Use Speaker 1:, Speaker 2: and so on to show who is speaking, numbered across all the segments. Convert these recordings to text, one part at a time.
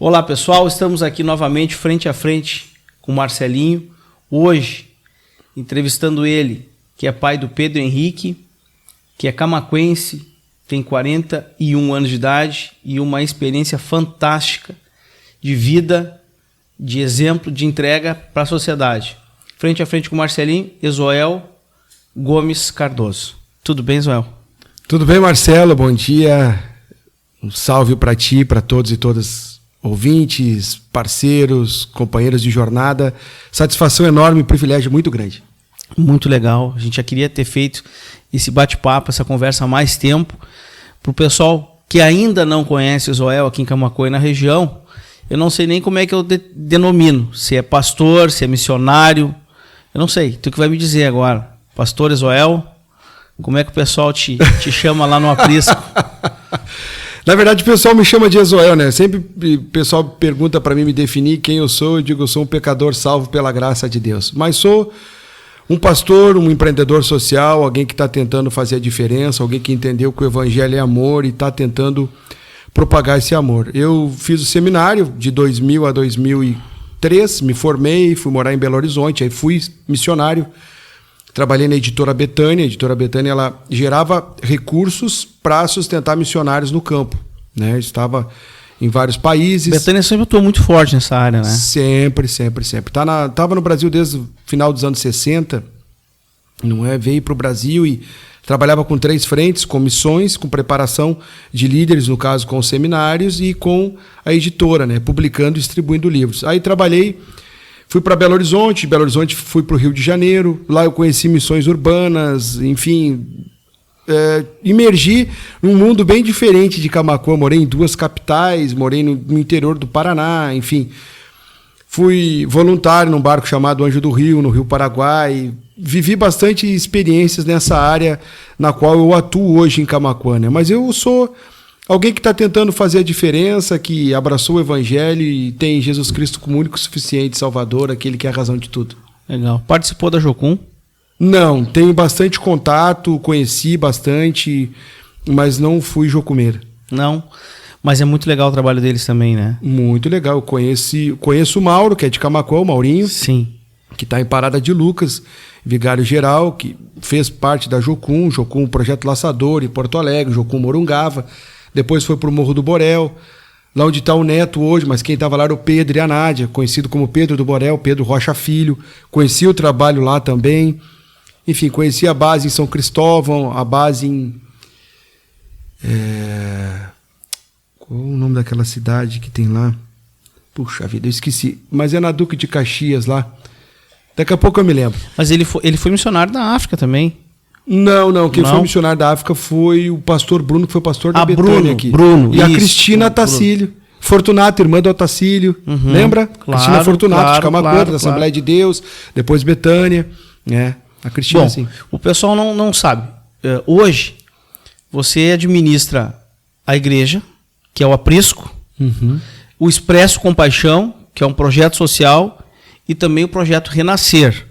Speaker 1: Olá pessoal, estamos aqui novamente frente a frente com o Marcelinho, hoje entrevistando ele, que é pai do Pedro Henrique, que é camaquense, tem 41 anos de idade e uma experiência fantástica de vida, de exemplo, de entrega para a sociedade. Frente a frente com o Marcelinho, Ezoel Gomes Cardoso. Tudo bem, Ezoel?
Speaker 2: Tudo bem, Marcelo? Bom dia. Um salve para ti, para todos e todas ouvintes, parceiros, companheiros de jornada. Satisfação enorme e privilégio muito grande.
Speaker 1: Muito legal. A gente já queria ter feito esse bate-papo, essa conversa há mais tempo. Para o pessoal que ainda não conhece o Ezoel aqui em Camaquã e na região, eu não sei nem como é que eu denomino. Se é pastor, se é missionário. Eu não sei. Tu que vai me dizer agora. Pastor Ezoel, como é que o pessoal te chama lá no aprisco?
Speaker 2: Na verdade, o pessoal me chama de Ezoel, né? Sempre o pessoal pergunta para mim me definir quem eu sou. Eu digo, eu sou um pecador salvo pela graça de Deus. Mas sou um pastor, um empreendedor social, alguém que está tentando fazer a diferença, alguém que entendeu que o evangelho é amor e está tentando propagar esse amor. Eu fiz o seminário de 2000 a 2003, me formei, fui morar em Belo Horizonte, aí fui missionário. Trabalhei na Editora Betânia. A Editora Betânia ela gerava recursos para sustentar missionários no campo, né? Estava em vários países.
Speaker 1: Betânia sempre atuou muito forte nessa área, né?
Speaker 2: Sempre. Estava no Brasil desde o final dos anos 60, não é? Veio para o Brasil e trabalhava com 3 frentes, com missões, com preparação de líderes, no caso com os seminários, e com a editora, né? Publicando e distribuindo livros. Aí fui para Belo Horizonte fui para o Rio de Janeiro, lá eu conheci missões urbanas, enfim, imergi num mundo bem diferente de Camaquã. Morei em 2 capitais, morei no interior do Paraná, enfim. Fui voluntário num barco chamado Anjo do Rio, no Rio Paraguai. Vivi bastante experiências nessa área na qual eu atuo hoje em Camaquã, né? Mas eu sou alguém que está tentando fazer a diferença, que abraçou o evangelho e tem Jesus Cristo como único suficiente Salvador, aquele que é a razão de tudo.
Speaker 1: Legal. Participou da Jocum?
Speaker 2: Não, tenho bastante contato, conheci bastante, mas não fui jocumeiro.
Speaker 1: Não, mas é muito legal o trabalho deles também, né?
Speaker 2: Muito legal. Eu conheço o Mauro, que é de Camaquã, o Maurinho.
Speaker 1: Sim.
Speaker 2: Que está em Parada de Lucas, vigário geral, que fez parte da Jocum, Projeto Laçador em Porto Alegre, Jocum Morungava. Depois foi para o Morro do Borel, lá onde está o Neto hoje, mas quem estava lá era o Pedro e a Nádia, conhecido como Pedro do Borel, Pedro Rocha Filho. Conheci o trabalho lá também. Enfim, conheci a base em São Cristóvão, a base em... Qual o nome daquela cidade que tem lá? Puxa vida, eu esqueci. Mas é na Duque de Caxias lá. Daqui a pouco eu me lembro.
Speaker 1: Mas ele foi missionário da África também.
Speaker 2: Não. Quem foi missionário da África foi o pastor Bruno, que foi pastor da Betânia aqui.
Speaker 1: Bruno.
Speaker 2: E a Cristina Tacílio. Fortunato, irmã do Otacílio. Lembra?
Speaker 1: Claro,
Speaker 2: Cristina Fortunato, de Camaquã, da
Speaker 1: claro.
Speaker 2: Assembleia de Deus. Depois Betânia. A Cristina,
Speaker 1: Bom,
Speaker 2: sim.
Speaker 1: o pessoal não sabe. Hoje, você administra a igreja, que é o Aprisco, o Expresso Compaixão, que é um projeto social, e também o projeto Renascer.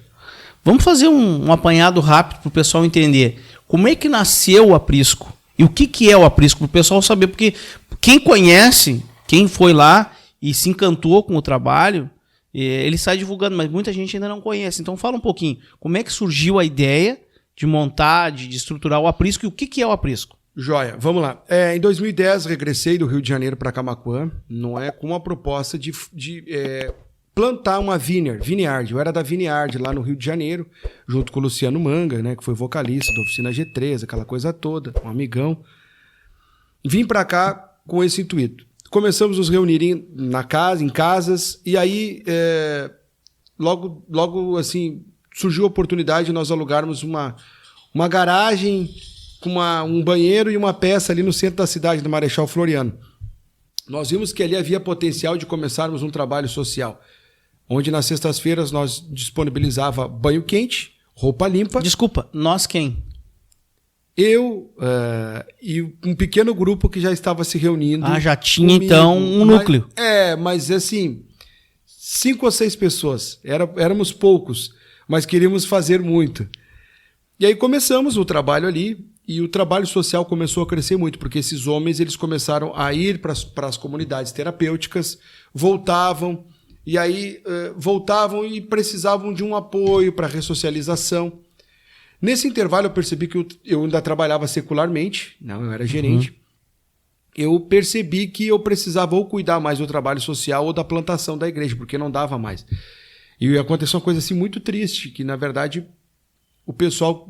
Speaker 1: Vamos fazer um apanhado rápido para o pessoal entender como é que nasceu o Aprisco e o que é o Aprisco, para o pessoal saber, porque quem conhece, quem foi lá e se encantou com o trabalho, ele sai divulgando, mas muita gente ainda não conhece. Então fala um pouquinho, como é que surgiu a ideia de montar, de estruturar o Aprisco e o que é o Aprisco?
Speaker 2: Joia, vamos lá. Em 2010, regressei do Rio de Janeiro para Camaquã, não é, com uma proposta de plantar uma vineyard. Eu era da Vineyard lá no Rio de Janeiro, junto com o Luciano Manga, né, que foi vocalista da Oficina G3, aquela coisa toda, um amigão. Vim para cá com esse intuito. Começamos a nos reunir em casas, e aí logo assim surgiu a oportunidade de nós alugarmos uma garagem com um banheiro e uma peça ali no centro da cidade, do Marechal Floriano. Nós vimos que ali havia potencial de começarmos um trabalho social, onde nas sextas-feiras nós disponibilizava banho quente, roupa limpa.
Speaker 1: Desculpa, nós quem?
Speaker 2: Eu e um pequeno grupo que já estava se reunindo.
Speaker 1: Já tinha comigo, então um núcleo.
Speaker 2: Mas assim, 5 ou 6 pessoas. Éramos poucos, mas queríamos fazer muito. E aí começamos o trabalho ali. o trabalho social começou a crescer muito, porque esses homens eles começaram a ir para as comunidades terapêuticas, voltavam e precisavam de um apoio para ressocialização. Nesse intervalo eu percebi que eu ainda trabalhava secularmente, não, eu era gerente. Eu percebi que eu precisava ou cuidar mais do trabalho social ou da plantação da igreja, porque não dava mais. E aconteceu uma coisa assim muito triste, que na verdade o pessoal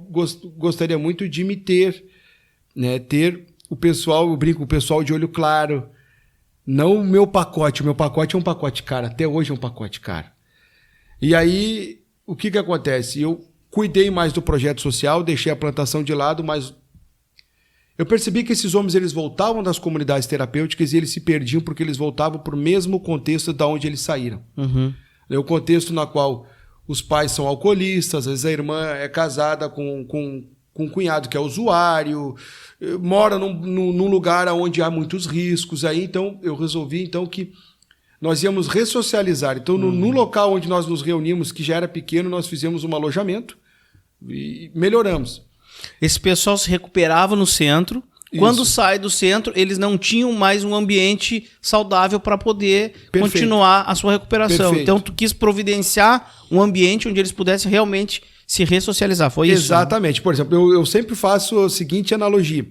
Speaker 2: gostaria muito de me ter, né? Ter o pessoal, eu brinco, o pessoal de olho claro, não o meu pacote é um pacote caro, até hoje é um pacote caro. E aí, o que acontece? Eu cuidei mais do projeto social, deixei a plantação de lado, mas eu percebi que esses homens eles voltavam das comunidades terapêuticas e eles se perdiam porque eles voltavam para o mesmo contexto da onde eles saíram. O contexto na qual os pais são alcoolistas, às vezes a irmã é casada com um cunhado que é usuário, mora num lugar onde há muitos riscos. Aí, então, eu resolvi que nós íamos ressocializar. Então, no local onde nós nos reunimos, que já era pequeno, nós fizemos um alojamento e melhoramos.
Speaker 1: Esse pessoal se recuperava no centro. Isso. Quando sai do centro, eles não tinham mais um ambiente saudável para poder continuar a sua recuperação. Perfeito. Então, tu quis providenciar um ambiente onde eles pudessem realmente se ressocializar. Foi isso?
Speaker 2: Exatamente. Né? Por exemplo, eu sempre faço a seguinte analogia.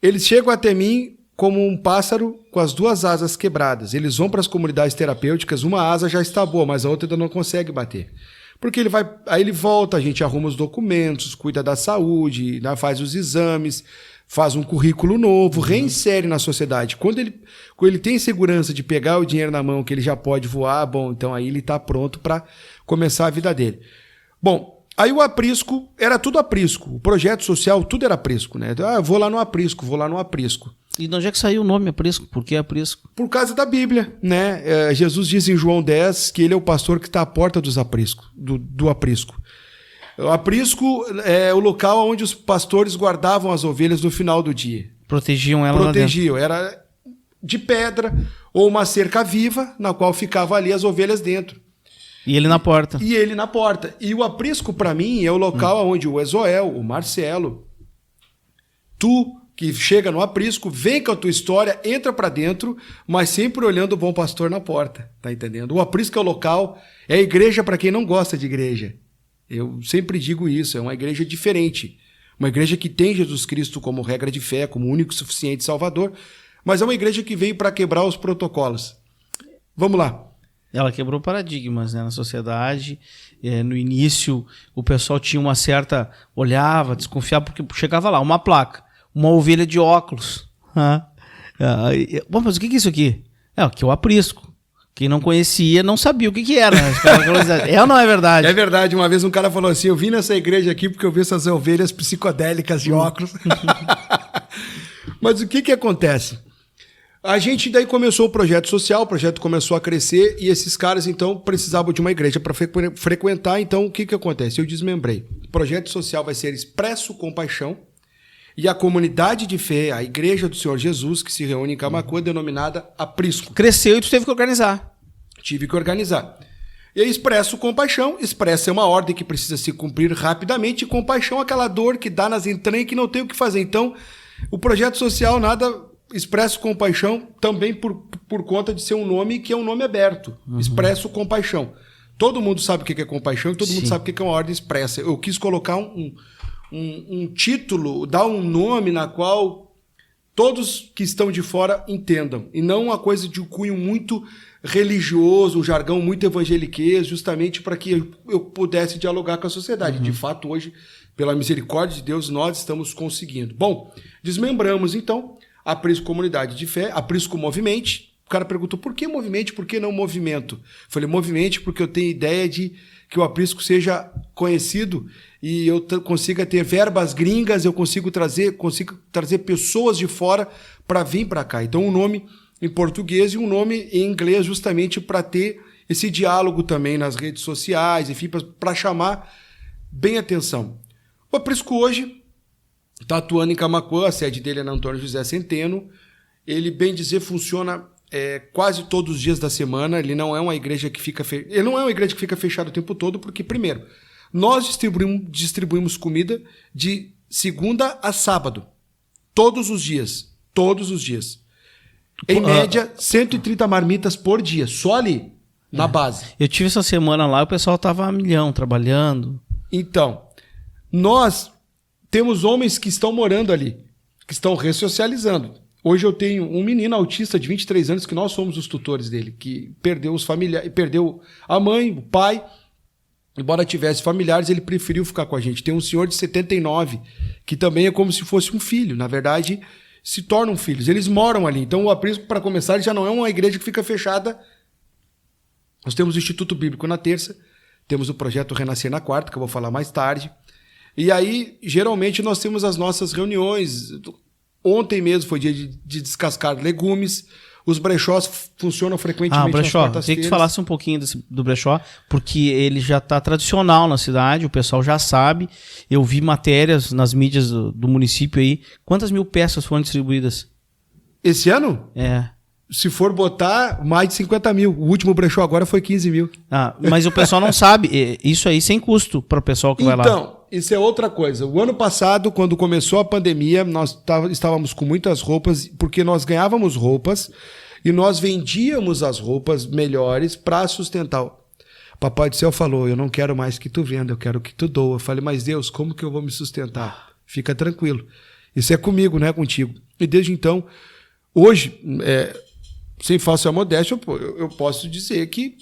Speaker 2: Eles chegam até mim como um pássaro com as duas asas quebradas. Eles vão para as comunidades terapêuticas, uma asa já está boa, mas a outra ainda não consegue bater. Porque aí ele volta, a gente arruma os documentos, cuida da saúde, faz os exames, faz um currículo novo, reinsere na sociedade. Quando ele tem segurança de pegar o dinheiro na mão, que ele já pode voar, bom, então aí ele está pronto para começar a vida dele. Bom, aí o aprisco, era tudo aprisco. O projeto social, tudo era aprisco, né? Ah, vou lá no aprisco.
Speaker 1: E de onde é que saiu o nome aprisco? Por que aprisco?
Speaker 2: Por causa da Bíblia, né? Jesus diz em João 10 que ele é o pastor que está à porta dos apriscos, do aprisco. O aprisco é o local onde os pastores guardavam as ovelhas no final do dia.
Speaker 1: Protegiam elas lá dentro.
Speaker 2: Era de pedra ou uma cerca viva na qual ficavam ali as ovelhas dentro.
Speaker 1: E ele na porta.
Speaker 2: E o aprisco, para mim, é o local onde o Ezoel, o Marcelo, tu que chega no aprisco, vem com a tua história, entra para dentro, mas sempre olhando o bom pastor na porta, tá entendendo? O aprisco é o local, é a igreja para quem não gosta de igreja. Eu sempre digo isso, é uma igreja diferente. Uma igreja que tem Jesus Cristo como regra de fé, como único e suficiente Salvador, mas é uma igreja que veio para quebrar os protocolos. Vamos lá.
Speaker 1: Ela quebrou paradigmas, né, na sociedade. No início, o pessoal tinha uma certa... Olhava, desconfiava, porque chegava lá, uma placa. Uma ovelha de óculos. Bom, mas o que é isso aqui? Aqui é o aprisco. Quem não conhecia não sabia o que era. É ou não é verdade?
Speaker 2: É verdade. Uma vez um cara falou assim, eu vim nessa igreja aqui porque eu vi essas ovelhas psicodélicas de óculos. Mas o que acontece? A gente daí começou o projeto social, o projeto começou a crescer e esses caras então precisavam de uma igreja para frequentar. Então o que acontece? Eu desmembrei. O projeto social vai ser Expresso Compaixão. E a comunidade de fé, a Igreja do Senhor Jesus, que se reúne em Camaquã, denominada Aprisco.
Speaker 1: Cresceu e tu teve que organizar.
Speaker 2: Tive que organizar. E aí, Expresso Compaixão. Expresso é uma ordem que precisa se cumprir rapidamente. E compaixão é aquela dor que dá nas entranhas que não tem o que fazer. Então, o projeto social, Expresso Compaixão, também por conta de ser um nome que é um nome aberto. Expresso Compaixão. Todo mundo sabe o que é compaixão e todo mundo sabe o que é uma ordem expressa. Eu quis colocar um título, dar um nome na qual todos que estão de fora entendam. E não uma coisa de um cunho muito religioso, um jargão muito evangeliquez, justamente para que eu pudesse dialogar com a sociedade. De fato, hoje, pela misericórdia de Deus, nós estamos conseguindo. Bom, desmembramos, então, Aprisco Comunidade de Fé, Aprisco Movimente. O cara perguntou, por que movimente, por que não movimento? Falei, movimente porque eu tenho ideia de que o aprisco seja conhecido e eu consiga ter verbas gringas, eu consigo trazer pessoas de fora para vir para cá. Então, um nome em português e um nome em inglês justamente para ter esse diálogo também nas redes sociais, enfim, para chamar bem atenção. O aprisco hoje está atuando em Camaquã, a sede dele é na Antônio José Centeno. Ele, bem dizer, funciona quase todos os dias da semana. Ele não é uma igreja que fica fechada o tempo todo, porque, primeiro, nós distribuímos comida de segunda a sábado. Todos os dias. Todos os dias. Em média, 130 marmitas por dia. Só ali, na base.
Speaker 1: Eu tive essa semana lá, o pessoal tava a milhão, trabalhando.
Speaker 2: Então, nós temos homens que estão morando ali, que estão ressocializando. Hoje eu tenho um menino autista de 23 anos, que nós somos os tutores dele, que perdeu os familiares, perdeu a mãe, o pai. Embora tivesse familiares, ele preferiu ficar com a gente. Tem um senhor de 79, que também é como se fosse um filho. Na verdade, se tornam filhos. Eles moram ali. Então, o aprisco, para começar, ele já não é uma igreja que fica fechada. Nós temos o Instituto Bíblico na terça, temos o projeto Renascer na quarta, que eu vou falar mais tarde. E aí, geralmente, nós temos as nossas reuniões. Ontem mesmo foi dia de descascar legumes. Os brechós funcionam frequentemente
Speaker 1: brechó.
Speaker 2: nas quartas-feiras.
Speaker 1: Queria que tu falasse um pouquinho do brechó, porque ele já está tradicional na cidade, o pessoal já sabe. Eu vi matérias nas mídias do município aí. Quantas mil peças foram distribuídas?
Speaker 2: Esse ano?
Speaker 1: É.
Speaker 2: Se for botar, mais de 50 mil. O último brechó agora foi 15 mil.
Speaker 1: Mas o pessoal não sabe. Isso aí sem custo para o pessoal que vai lá.
Speaker 2: Então, isso é outra coisa. O ano passado, quando começou a pandemia, nós estávamos com muitas roupas, porque nós ganhávamos roupas e nós vendíamos as roupas melhores para sustentar. Papai do céu falou, eu não quero mais que tu venda, eu quero que tu doa. Eu falei, mas Deus, como que eu vou me sustentar? Fica tranquilo. Isso é comigo, não é contigo. E desde então, hoje, sem falsa modéstia, eu posso dizer que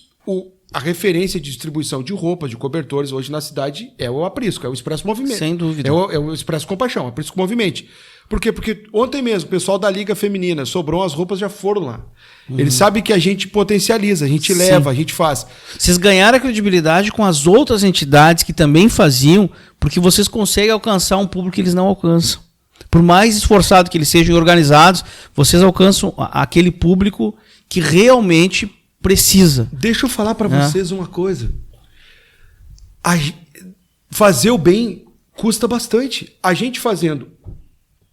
Speaker 2: a referência de distribuição de roupas, de cobertores hoje na cidade é o Aprisco, é o Expresso Movimento.
Speaker 1: Sem dúvida.
Speaker 2: É o Expresso Compaixão, Aprisco Movimente. Por quê? Porque ontem mesmo o pessoal da Liga Feminina sobrou, as roupas já foram lá. Eles sabem que a gente potencializa, a gente leva, a gente faz.
Speaker 1: Vocês ganharam a credibilidade com as outras entidades que também faziam, porque vocês conseguem alcançar um público que eles não alcançam. Por mais esforçado que eles sejam organizados, vocês alcançam aquele público que realmente precisa.
Speaker 2: Deixa eu falar para vocês uma coisa. Fazer o bem custa bastante. A gente fazendo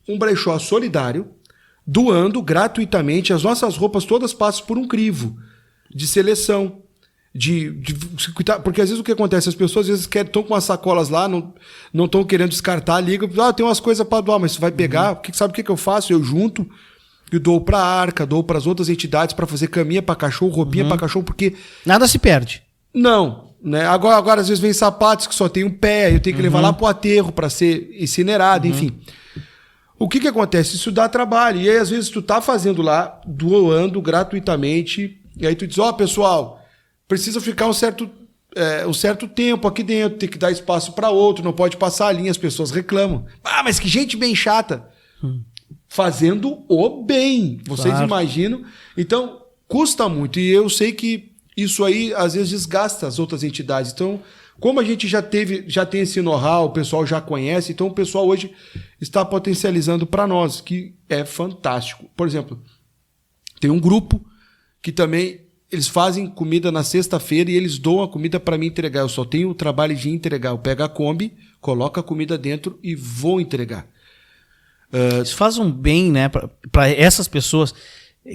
Speaker 2: um brechó solidário, doando gratuitamente, as nossas roupas todas passam por um crivo de seleção. Porque às vezes o que acontece? As pessoas às vezes estão com umas sacolas lá, não estão querendo descartar, ligam, tem umas coisas para doar, mas você vai pegar, sabe o que eu faço? Eu junto e dou para a Arca, dou para as outras entidades para fazer caminha para cachorro, roupinha para cachorro, porque
Speaker 1: nada se perde.
Speaker 2: Não, né? Agora às vezes vem sapatos que só tem um pé, eu tenho que levar lá pro aterro para ser incinerado, enfim. O que acontece? Isso dá trabalho. E aí, às vezes, tu tá fazendo lá, doando gratuitamente, e aí tu diz, pessoal, precisa ficar um certo tempo aqui dentro, tem que dar espaço para outro, não pode passar a linha, as pessoas reclamam. Mas que gente bem chata. Fazendo o bem, vocês imaginam? Então, custa muito, e eu sei que isso aí, às vezes, desgasta as outras entidades. Então, como a gente já tem esse know-how, o pessoal já conhece, então o pessoal hoje está potencializando para nós, que é fantástico. Por exemplo, tem um grupo que também eles fazem comida na sexta-feira e eles doam a comida para mim entregar. Eu só tenho o trabalho de entregar. Eu pego a Kombi, coloco a comida dentro e vou entregar.
Speaker 1: Isso faz um bem, né, para essas pessoas.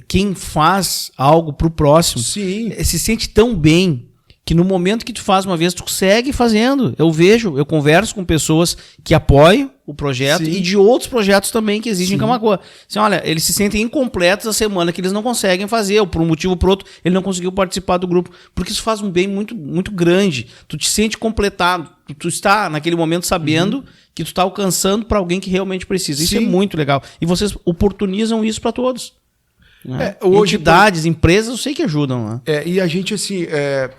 Speaker 1: Quem faz algo pro próximo se sente tão bem que no momento que tu faz uma vez, tu segue fazendo. Eu converso com pessoas que apoiam o projeto e de outros projetos também que existem em Camaquã. Assim, olha, eles se sentem incompletos a semana que eles não conseguem fazer, ou por um motivo ou por outro, ele não conseguiu participar do grupo. Porque isso faz um bem muito, muito grande. Tu te sente completado. Tu está naquele momento sabendo que tu está alcançando para alguém que realmente precisa. Isso é muito legal. E vocês oportunizam isso para todos. Hoje, entidades, empresas, eu sei que ajudam. Né?
Speaker 2: E a gente, assim,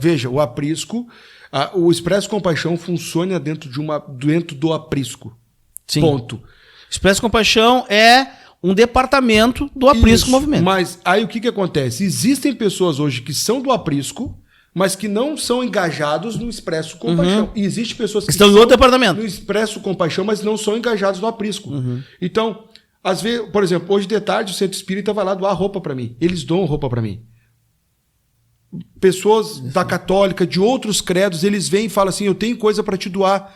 Speaker 2: veja, o Aprisco, o Expresso Compaixão funciona dentro do Aprisco.
Speaker 1: Sim.
Speaker 2: Ponto.
Speaker 1: Expresso Compaixão é um departamento do Aprisco Movimento.
Speaker 2: Mas aí o que acontece? Existem pessoas hoje que são do Aprisco, mas que não são engajados no Expresso Compaixão. E existem pessoas que
Speaker 1: estão em outro departamento.
Speaker 2: No Expresso Compaixão, mas não são engajados no Aprisco. Então, às vezes, por exemplo, hoje de tarde o Centro Espírita vai lá doar roupa para mim. Eles doam roupa para mim. Pessoas da Católica, de outros credos, eles vêm e falam assim, eu tenho coisa para te doar,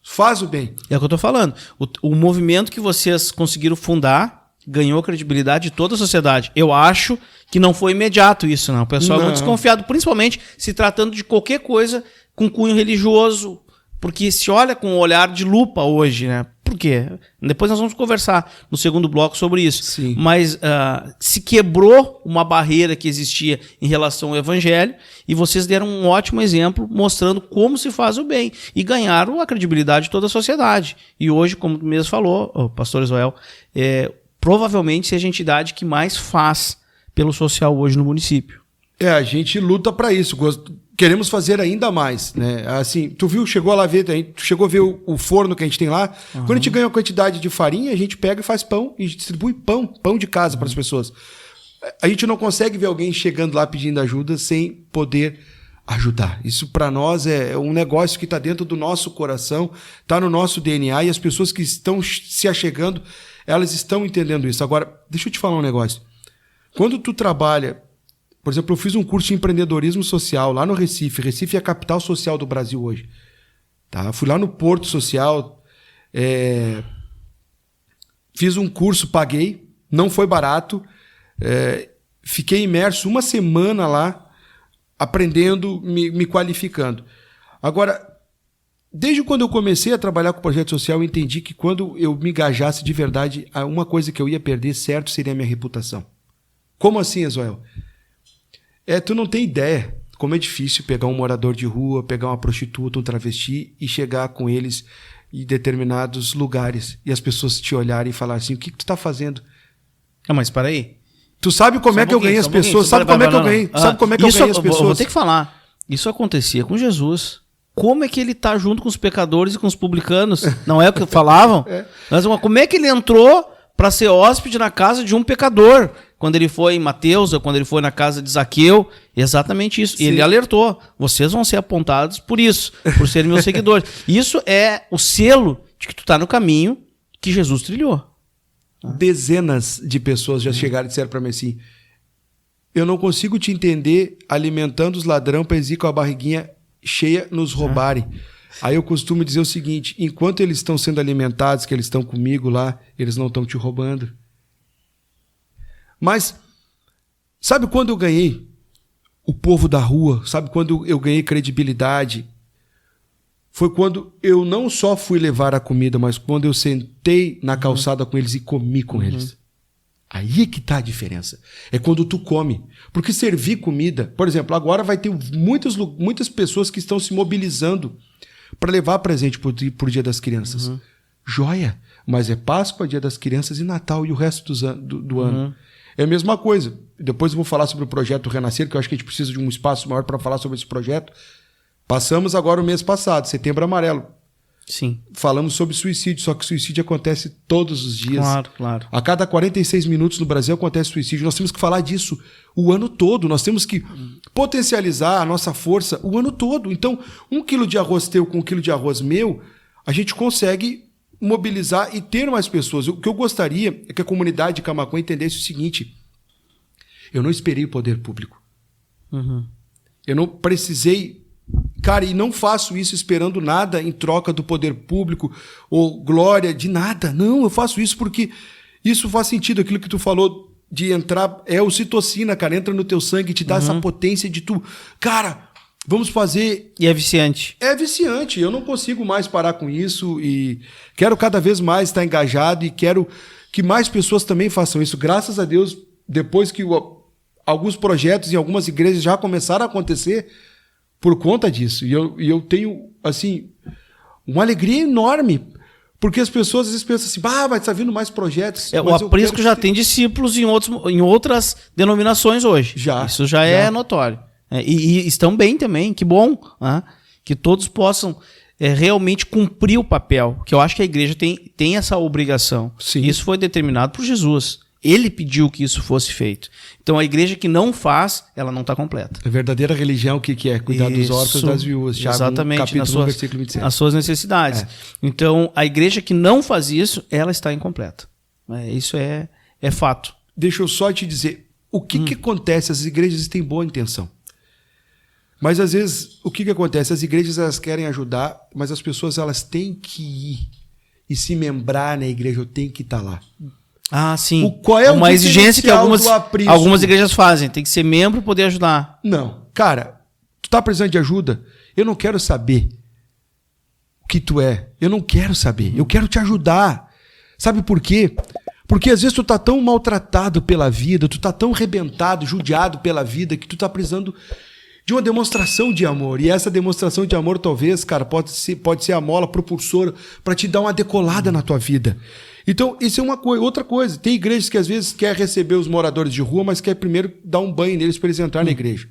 Speaker 2: faz o bem.
Speaker 1: É o que eu tô falando. O movimento que vocês conseguiram fundar ganhou credibilidade de toda a sociedade. Eu acho que não foi imediato isso, não. O pessoal é muito desconfiado, principalmente se tratando de qualquer coisa com cunho religioso, porque se olha com um olhar de lupa hoje, né? por quê. Depois nós vamos conversar no segundo bloco sobre isso.
Speaker 2: Sim.
Speaker 1: Mas se quebrou uma barreira que existia em relação ao evangelho e vocês deram um ótimo exemplo mostrando como se faz o bem e ganharam a credibilidade de toda a sociedade. E hoje, como tu mesmo falou, o pastor Israel, provavelmente seja a entidade que mais faz pelo social hoje no município.
Speaker 2: A gente luta para isso. Queremos fazer ainda mais, né? Assim, tu viu, chegou lá ver, tu chegou a ver o forno que a gente tem lá. Uhum. Quando a gente ganha uma quantidade de farinha, a gente pega e faz pão e distribui pão de casa para as pessoas. A gente não consegue ver alguém chegando lá pedindo ajuda sem poder ajudar. Isso para nós é um negócio que está dentro do nosso coração, está no nosso DNA, e as pessoas que estão se achegando, elas estão entendendo isso. Agora, deixa eu te falar um negócio. Quando tu trabalha, por exemplo, eu fiz um curso de empreendedorismo social lá no Recife. Recife é a capital social do Brasil hoje. Tá? Fui lá no Porto Social, fiz um curso, paguei, não foi barato, fiquei imerso uma semana lá, aprendendo, me qualificando. Agora, desde quando eu comecei a trabalhar com projeto social, eu entendi que quando eu me engajasse de verdade, uma coisa que eu ia perder certo seria a minha reputação. Como assim, Ezoel? Tu não tem ideia como é difícil pegar um morador de rua, pegar uma prostituta, um travesti e chegar com eles em determinados lugares e as pessoas te olharem e falar assim, o que tu tá fazendo?
Speaker 1: Mas para aí.
Speaker 2: Tu sabe como é que eu ganhei as pessoas? Sabe como é que eu ganhei? Sabe como é que eu ganhei as pessoas?
Speaker 1: Vou ter que falar. Isso acontecia com Jesus. Como é que ele tá junto com os pecadores e com os publicanos? Não é o que falavam? Mas como é que ele entrou para ser hóspede na casa de um pecador? Quando ele foi em Mateus, ou quando ele foi na casa de Zaqueu, exatamente isso. E ele alertou, vocês vão ser apontados por isso, por serem meus seguidores. Isso é o selo de que tu tá no caminho que Jesus trilhou.
Speaker 2: Dezenas de pessoas já chegaram e disseram para mim assim, eu não consigo te entender alimentando os ladrões para eles ir com a barriguinha cheia nos roubarem. Aí eu costumo dizer o seguinte, enquanto eles estão sendo alimentados, que eles estão comigo lá, eles não estão te roubando. Mas, sabe quando eu ganhei o povo da rua? Sabe quando eu ganhei credibilidade? Foi quando eu não só fui levar a comida, mas quando eu sentei na calçada com eles e comi com eles. Aí é que está a diferença. É quando tu come. Porque servir comida... Por exemplo, agora vai ter muitas pessoas que estão se mobilizando para levar presente por Dia das Crianças. Joia! Mas é Páscoa, Dia das Crianças e Natal e o resto do ano. É a mesma coisa. Depois eu vou falar sobre o projeto Renascer, que eu acho que a gente precisa de um espaço maior para falar sobre esse projeto. Passamos agora o mês passado, Setembro Amarelo.
Speaker 1: Sim. Falamos
Speaker 2: sobre suicídio, só que suicídio acontece todos os dias.
Speaker 1: Claro.
Speaker 2: A cada 46 minutos no Brasil acontece suicídio. Nós temos que falar disso o ano todo. Nós temos que potencializar a nossa força o ano todo. Então, 1 quilo de arroz teu com 1 quilo de arroz meu, a gente consegue mobilizar e ter mais pessoas. O que eu gostaria é que a comunidade de Camaquã entendesse o seguinte, eu não esperei o poder público. Eu não precisei... Cara, e não faço isso esperando nada em troca do poder público ou glória de nada. Não, eu faço isso porque isso faz sentido. Aquilo que tu falou de entrar, é ocitocina, cara, entra no teu sangue e te dá essa potência de tu... Cara, vamos fazer...
Speaker 1: E é viciante.
Speaker 2: É viciante. Eu não consigo mais parar com isso e quero cada vez mais estar engajado e quero que mais pessoas também façam isso. Graças a Deus, depois que alguns projetos em algumas igrejas já começaram a acontecer por conta disso. E eu tenho, assim, uma alegria enorme. Porque as pessoas às vezes pensam assim, vai estar vindo mais projetos.
Speaker 1: O Aprisco já tem discípulos em outras denominações hoje. Isso já é notório. E estão bem também, que bom. Que todos possam realmente cumprir o papel. Que eu acho que a igreja tem essa obrigação.
Speaker 2: Sim.
Speaker 1: Isso foi determinado por Jesus. Ele pediu que isso fosse feito. Então a igreja que não faz, ela não está completa.
Speaker 2: A verdadeira religião, o que é? Cuidar dos órfãos e das viúvas.
Speaker 1: Exatamente,
Speaker 2: capítulo 1, versículo 27.
Speaker 1: Nas suas necessidades. Então a igreja que não faz isso, ela está incompleta. Isso é fato.
Speaker 2: Deixa eu só te dizer, o que acontece? As igrejas têm boa intenção. Mas às vezes, o que acontece? As igrejas elas querem ajudar, mas as pessoas elas têm que ir e se membrar na igreja, tem que estar lá.
Speaker 1: Sim.
Speaker 2: Qual é
Speaker 1: uma exigência que algumas igrejas fazem. Tem que ser membro e poder ajudar.
Speaker 2: Não. Cara, tu tá precisando de ajuda? Eu não quero saber. O que tu é. Eu não quero saber. Eu quero te ajudar. Sabe por quê? Porque às vezes tu tá tão maltratado pela vida, tu tá tão arrebentado, judiado pela vida, que tu tá precisando de uma demonstração de amor. E essa demonstração de amor, talvez, cara, pode ser a mola propulsora para te dar uma decolada na tua vida. Então, isso é outra coisa. Tem igrejas que às vezes quer receber os moradores de rua, mas quer primeiro dar um banho neles para eles entrarem na igreja.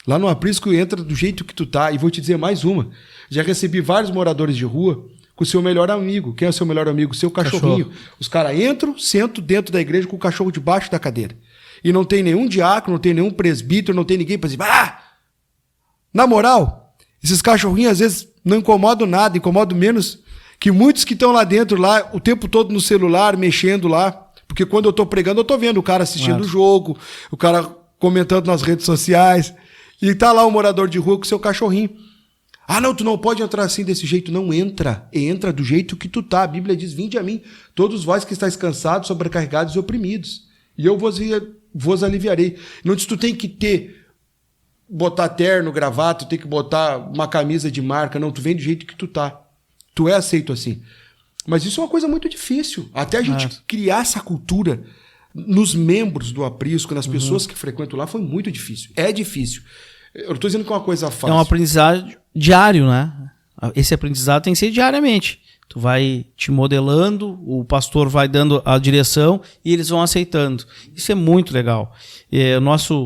Speaker 2: Lá no Aprisco entra do jeito que tu tá. E vou te dizer mais uma. Já recebi vários moradores de rua com o seu melhor amigo. Quem é o seu melhor amigo? O seu cachorrinho. Os caras entram, sentam dentro da igreja com o cachorro debaixo da cadeira. E não tem nenhum diácono, não tem nenhum presbítero, não tem ninguém para dizer, na moral, esses cachorrinhos às vezes não incomodam nada, incomodam menos que muitos que estão lá dentro, lá o tempo todo no celular, mexendo lá. Porque quando eu tô pregando, eu tô vendo o cara assistindo o jogo, o cara comentando nas redes sociais, e tá lá o morador de rua com o seu cachorrinho. Não, tu não pode entrar assim desse jeito. Não entra. Entra do jeito que tu tá. A Bíblia diz, vinde a mim, todos vós que estáis cansados, sobrecarregados e oprimidos. E eu vos aliviarei. Não diz tu tem que botar terno, gravata, tu tem que botar uma camisa de marca. Não, tu vem do jeito que tu tá. Tu é aceito assim. Mas isso é uma coisa muito difícil. Até a gente criar essa cultura nos membros do Aprisco, nas pessoas que frequentam lá, foi muito difícil. É difícil. Eu não estou dizendo que é uma coisa fácil.
Speaker 1: É um aprendizado diário, né? Esse aprendizado tem que ser diariamente. Tu vai te modelando, o pastor vai dando a direção e eles vão aceitando. Isso é muito legal. O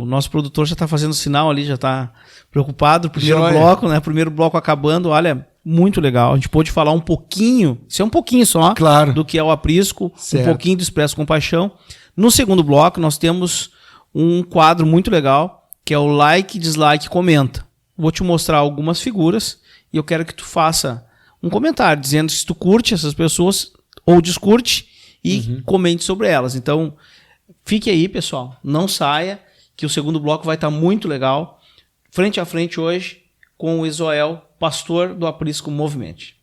Speaker 1: nosso produtor já está fazendo sinal ali, já está preocupado. Primeiro bloco, né? Primeiro bloco acabando. Olha, muito legal. A gente pôde falar um pouquinho, isso é um pouquinho só,
Speaker 2: claro,
Speaker 1: do que é o Aprisco,
Speaker 2: certo,
Speaker 1: um pouquinho do Expresso Compaixão. No segundo bloco, nós temos um quadro muito legal, que é o like, dislike, comenta. Vou te mostrar algumas figuras e eu quero que tu faça um comentário dizendo se tu curte essas pessoas ou descurte e comente sobre elas. Então, fique aí, pessoal. Não saia, que o segundo bloco vai estar muito legal. Frente a frente hoje com o Isoel, pastor do Aprisco Movimente.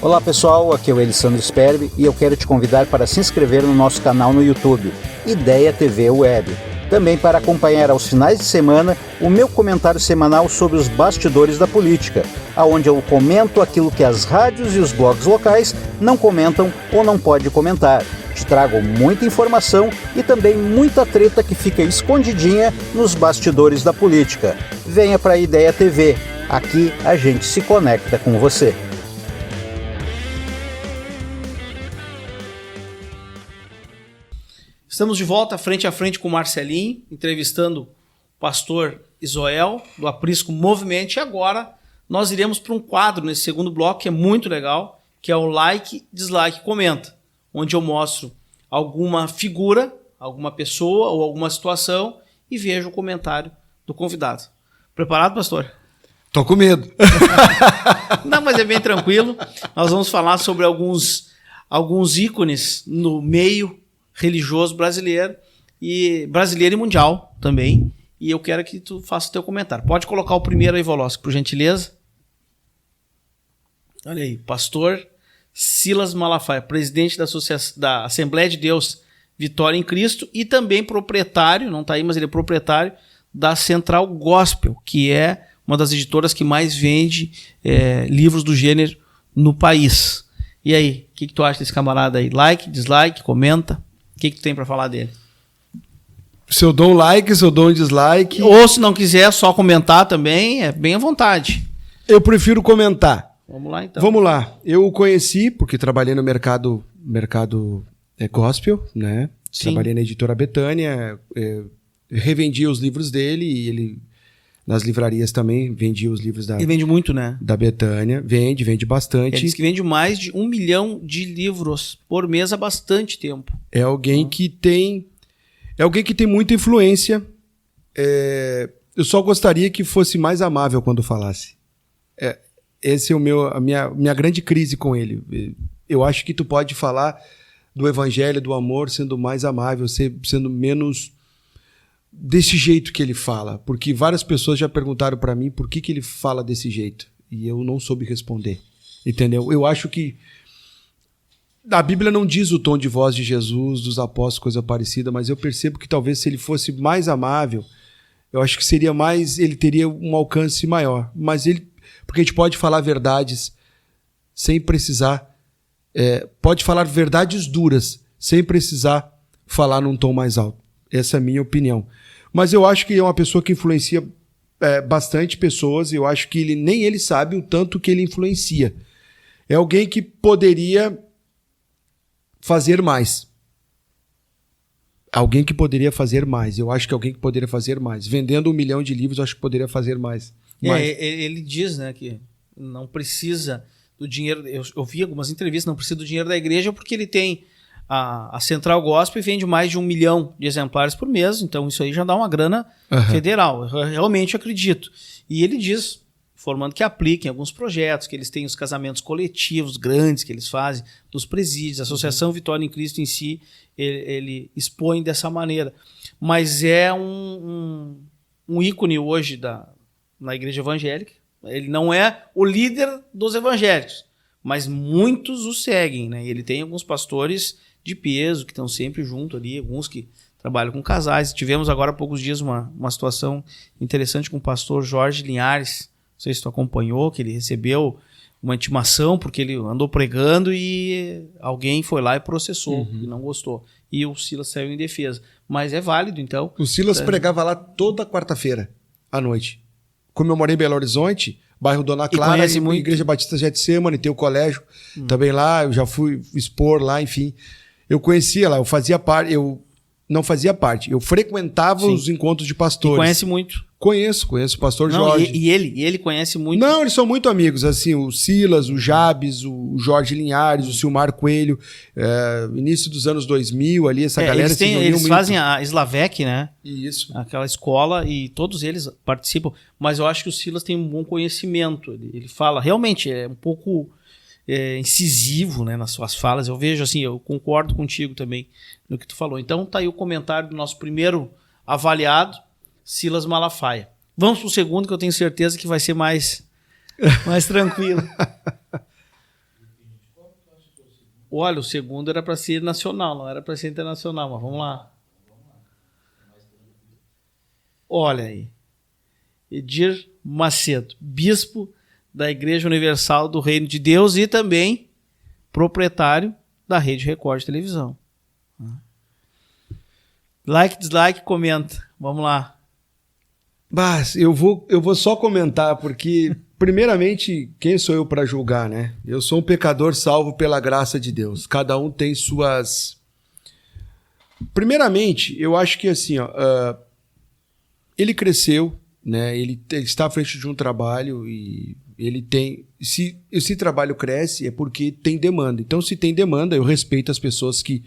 Speaker 3: Olá pessoal, aqui é o Elisandro Sperbi e eu quero te convidar para se inscrever no nosso canal no YouTube, Ideia TV Web. Também para acompanhar aos finais de semana o meu comentário semanal sobre os bastidores da política, onde eu comento aquilo que as rádios e os blogs locais não comentam ou não pode comentar. Te trago muita informação e também muita treta que fica escondidinha nos bastidores da política. Venha para a Ideia TV, aqui a gente se conecta com você.
Speaker 1: Estamos de volta frente a frente com o Marcelinho, entrevistando o pastor Isoel, do Aprisco Movimente. E agora nós iremos para um quadro nesse segundo bloco, que é muito legal, que é o like, dislike, comenta, onde eu mostro alguma figura, alguma pessoa ou alguma situação e vejo o comentário do convidado. Preparado, pastor?
Speaker 2: Tô com medo.
Speaker 1: Não, mas é bem tranquilo. Nós vamos falar sobre alguns ícones no meio religioso brasileiro e mundial também, e eu quero que tu faça o teu comentário. Pode colocar o primeiro aí, Volosco, por gentileza. Olha aí, pastor Silas Malafaia, presidente da Assembleia de Deus Vitória em Cristo e também proprietário, não está aí, mas ele é proprietário da Central Gospel, que é uma das editoras que mais vende livros do gênero no país. E aí, o que tu acha desse camarada aí? Like, dislike, comenta. O que tu tem para falar dele?
Speaker 2: Se eu dou um like, se eu dou um dislike...
Speaker 1: Ou se não quiser só comentar também, é bem à vontade.
Speaker 2: Eu prefiro comentar.
Speaker 1: Vamos lá, então.
Speaker 2: Vamos lá. Eu o conheci porque trabalhei no mercado gospel, né?
Speaker 1: Sim.
Speaker 2: Trabalhei na editora Betânia, revendia os livros dele e ele... Nas livrarias também vendia os livros da...
Speaker 1: Ele vende muito, né?
Speaker 2: Da Betânia. Vende bastante.
Speaker 1: Ele diz que vende mais de 1 milhão de livros por mês há bastante tempo.
Speaker 2: É alguém que tem... É alguém que tem muita influência. Eu só gostaria que fosse mais amável quando falasse. Esse é a minha grande crise com ele. Eu acho que tu pode falar do evangelho, do amor, sendo mais amável, sendo menos... desse jeito que ele fala, porque várias pessoas já perguntaram para mim por que ele fala desse jeito e eu não soube responder, entendeu? Eu acho que A Bíblia não diz o tom de voz de Jesus, dos apóstolos, coisa parecida, mas eu percebo que talvez se ele fosse mais amável, eu acho que seria mais, ele teria um alcance maior. Mas porque a gente pode falar verdades sem precisar, pode falar verdades duras, sem precisar falar num tom mais alto. Essa é a minha opinião. Mas eu acho que é uma pessoa que influencia bastante pessoas, e eu acho que nem ele sabe o tanto que ele influencia. É alguém que poderia fazer mais. Alguém que poderia fazer mais. Eu acho que alguém que poderia fazer mais. Vendendo 1 milhão de livros, eu acho que poderia fazer mais.
Speaker 1: Ele diz, né, que não precisa do dinheiro. Eu vi algumas entrevistas, não precisa do dinheiro da igreja porque ele tem a Central Gospel e vende mais de 1 milhão de exemplares por mês. Então isso aí já dá uma grana federal. Eu realmente acredito. E ele diz, formando que apliquem alguns projetos, que eles têm os casamentos coletivos grandes que eles fazem, dos presídios, a Associação Vitória em Cristo em si, ele expõe dessa maneira. Mas é um ícone hoje na igreja evangélica. Ele não é o líder dos evangélicos, mas muitos o seguem, né? Ele tem alguns pastores de peso que estão sempre junto ali, alguns que trabalham com casais. Tivemos agora há poucos dias uma situação interessante com o pastor Jorge Linhares. Não sei se tu acompanhou, que ele recebeu uma intimação porque ele andou pregando e alguém foi lá e processou e não gostou. E o Silas saiu em defesa. Mas é válido, então.
Speaker 2: O Silas pregava lá toda quarta-feira à noite. Como eu morei em Belo Horizonte, bairro Dona Clara, e muito. Igreja Batista Getsemane, tem o colégio também lá, eu já fui expor lá, enfim. Eu conhecia lá, eu fazia parte, eu não fazia parte, eu frequentava os encontros de pastores.
Speaker 1: E conhece muito.
Speaker 2: Conheço o pastor Jorge.
Speaker 1: E ele conhece muito.
Speaker 2: Não, eles são muito amigos, assim, o Silas, o Jabes, o Jorge Linhares, o Silmar Coelho, início dos anos 2000 ali, essa galera
Speaker 1: eles fazem a Slavec, né?
Speaker 2: Isso.
Speaker 1: Aquela escola, e todos eles participam, mas eu acho que o Silas tem um bom conhecimento, ele fala, realmente é um pouco incisivo, né, nas suas falas, eu vejo assim, eu concordo contigo também no que tu falou. Então tá aí o comentário do nosso primeiro avaliado, Silas Malafaia. Vamos pro segundo, que eu tenho certeza que vai ser mais tranquilo. Olha, o segundo era para ser nacional, não era para ser internacional, mas vamos lá. Olha aí. Edir Macedo, bispo da Igreja Universal do Reino de Deus e também proprietário da Rede Record de televisão. Like, dislike, comenta. Vamos lá.
Speaker 2: Mas eu vou só comentar, porque, primeiramente, quem sou eu para julgar, né? Eu sou um pecador salvo pela graça de Deus. Cada um tem suas... Primeiramente, eu acho que assim, ele cresceu, né? Ele está à frente de um trabalho e ele tem... Se esse trabalho cresce é porque tem demanda. Então, se tem demanda, eu respeito as pessoas que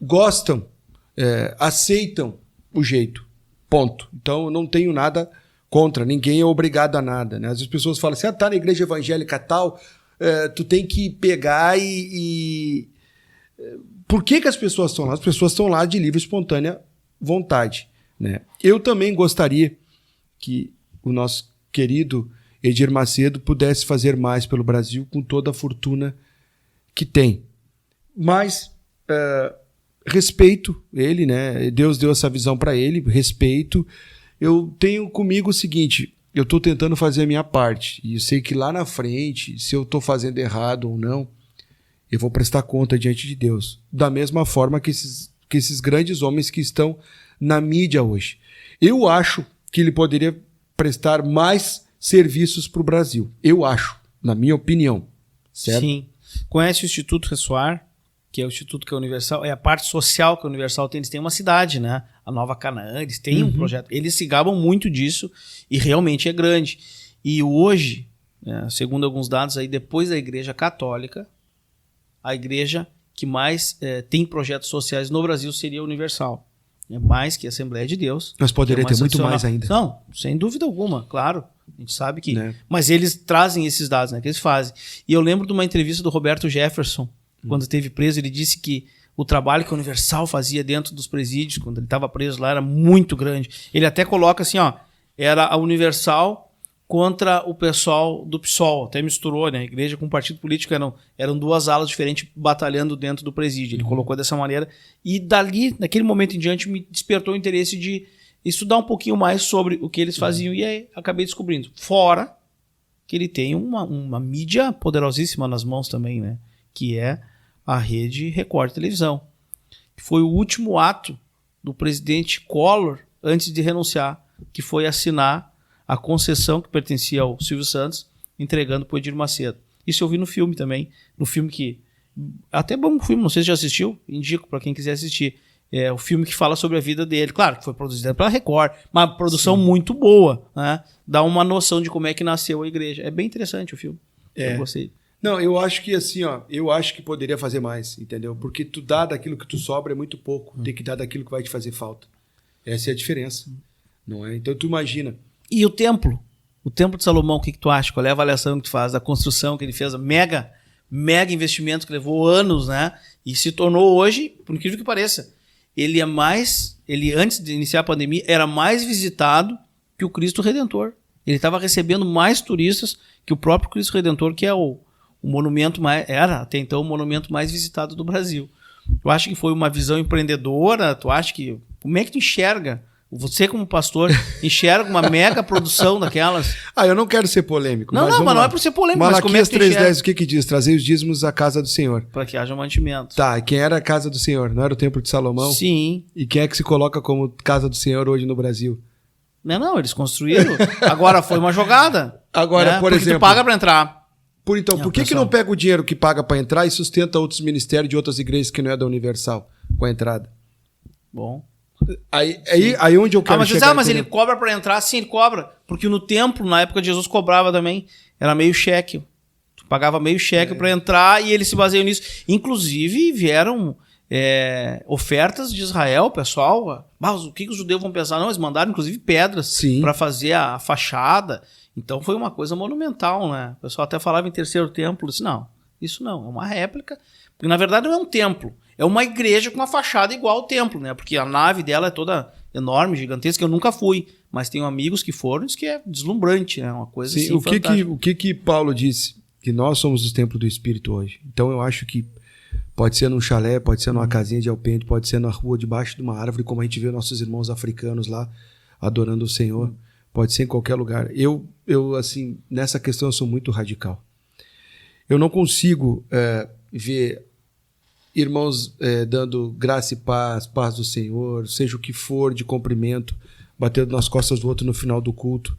Speaker 2: gostam, aceitam o jeito. Ponto. Então, eu não tenho nada contra. Ninguém é obrigado a nada, né? Às vezes as pessoas falam assim, tá na igreja evangélica tal, tu tem que pegar e... Por que as pessoas estão lá? As pessoas estão lá de livre e espontânea vontade, né? Eu também gostaria que o nosso querido Edir Macedo pudesse fazer mais pelo Brasil com toda a fortuna que tem. Mas... respeito ele, né? Deus deu essa visão para ele, respeito. Eu tenho comigo o seguinte, eu estou tentando fazer a minha parte, e eu sei que lá na frente, se eu estou fazendo errado ou não, eu vou prestar conta diante de Deus. Da mesma forma que esses grandes homens que estão na mídia hoje. Eu acho que ele poderia prestar mais serviços para o Brasil. Eu acho, na minha opinião. Certo?
Speaker 1: Sim. Conhece o Instituto Ressoar? Que é o Instituto que é Universal, é a parte social que a Universal tem. Eles têm uma cidade, né? A Nova Canaã, eles têm um projeto. Eles se gabam muito disso e realmente é grande. E hoje, segundo alguns dados aí, depois da Igreja Católica, a igreja que mais tem projetos sociais no Brasil seria a Universal. É mais que a Assembleia de Deus.
Speaker 2: Mas poderia ter muito mais ainda.
Speaker 1: Não, sem dúvida alguma, claro. A gente sabe que... Né? Mas eles trazem esses dados, né? Que eles fazem. E eu lembro de uma entrevista do Roberto Jefferson, quando esteve preso, ele disse que o trabalho que a Universal fazia dentro dos presídios, quando ele estava preso lá, era muito grande. Ele até coloca assim, era a Universal contra o pessoal do PSOL. Até misturou, né? A igreja com o partido político eram duas alas diferentes batalhando dentro do presídio. Ele colocou dessa maneira. E dali, naquele momento em diante, me despertou o interesse de estudar um pouquinho mais sobre o que eles faziam. E aí acabei descobrindo. Fora que ele tem uma mídia poderosíssima nas mãos também, né? Que é a rede Record Televisão. Foi o último ato do presidente Collor antes de renunciar, que foi assinar a concessão que pertencia ao Silvio Santos, entregando para o Edir Macedo. Isso eu vi no filme também, no filme que... Até bom filme, não sei se já assistiu, indico para quem quiser assistir. É o filme que fala sobre a vida dele. Claro que foi produzido pela Record, uma produção muito boa, né? Dá uma noção de como é que nasceu a igreja. É bem interessante o filme. Eu gostei.
Speaker 2: Não, eu acho que assim, eu acho que poderia fazer mais, entendeu? Porque tu dá daquilo que tu sobra é muito pouco. Tem que dar daquilo que vai te fazer falta. Essa é a diferença, não é? Então tu imagina.
Speaker 1: E o templo? O templo de Salomão, o que tu acha? Qual é a avaliação que tu faz da construção que ele fez? Mega investimento que levou anos, né? E se tornou hoje, por incrível que pareça, ele antes de iniciar a pandemia, era mais visitado que o Cristo Redentor. Ele estava recebendo mais turistas que o próprio Cristo Redentor, que é o monumento era até então o monumento mais visitado do Brasil. Eu acho que foi uma visão empreendedora. Como é que tu enxerga? Você, como pastor, enxerga uma mega produção daquelas?
Speaker 2: Eu não quero ser polêmico.
Speaker 1: Mas não é para ser polêmico.
Speaker 2: Malaquias 3:10, o que diz? Trazei os dízimos à casa do Senhor.
Speaker 1: Para que haja mantimento.
Speaker 2: Tá, e quem era a casa do Senhor? Não era o templo de Salomão?
Speaker 1: Sim.
Speaker 2: E quem é que se coloca como casa do Senhor hoje no Brasil?
Speaker 1: Não, eles construíram. Agora foi uma jogada.
Speaker 2: Agora,
Speaker 1: né?
Speaker 2: por exemplo...
Speaker 1: tu paga para entrar.
Speaker 2: Por que não pega o dinheiro que paga para entrar e sustenta outros ministérios de outras igrejas que não é da Universal com a entrada?
Speaker 1: Bom...
Speaker 2: Aí onde eu quero chegar...
Speaker 1: Mas ele cobra para entrar? Sim, ele cobra. Porque no templo, na época de Jesus, cobrava também. Era meio cheque. Tu pagava meio cheque para entrar e eles se baseiam nisso. Inclusive, vieram ofertas de Israel, pessoal. Mas o que os judeus vão pensar? Não, eles mandaram, inclusive, pedras para fazer a fachada. Então, foi uma coisa monumental, né? O pessoal até falava em terceiro templo. Eu disse, não, isso não. É uma réplica. Porque, na verdade, não é um templo. É uma igreja com uma fachada igual ao templo, né? Porque a nave dela é toda enorme, gigantesca. Eu nunca fui, mas tenho amigos que foram e diz que é deslumbrante, né? Uma coisa assim,
Speaker 2: o que Paulo disse? Que nós somos o templo do Espírito hoje. Então eu acho que pode ser num chalé, pode ser numa casinha de alpendre, pode ser na rua, debaixo de uma árvore, como a gente vê nossos irmãos africanos lá adorando o Senhor. Pode ser em qualquer lugar. Eu assim, nessa questão eu sou muito radical. Eu não consigo ver... irmãos dando graça e paz do Senhor, seja o que for de cumprimento, batendo nas costas do outro no final do culto,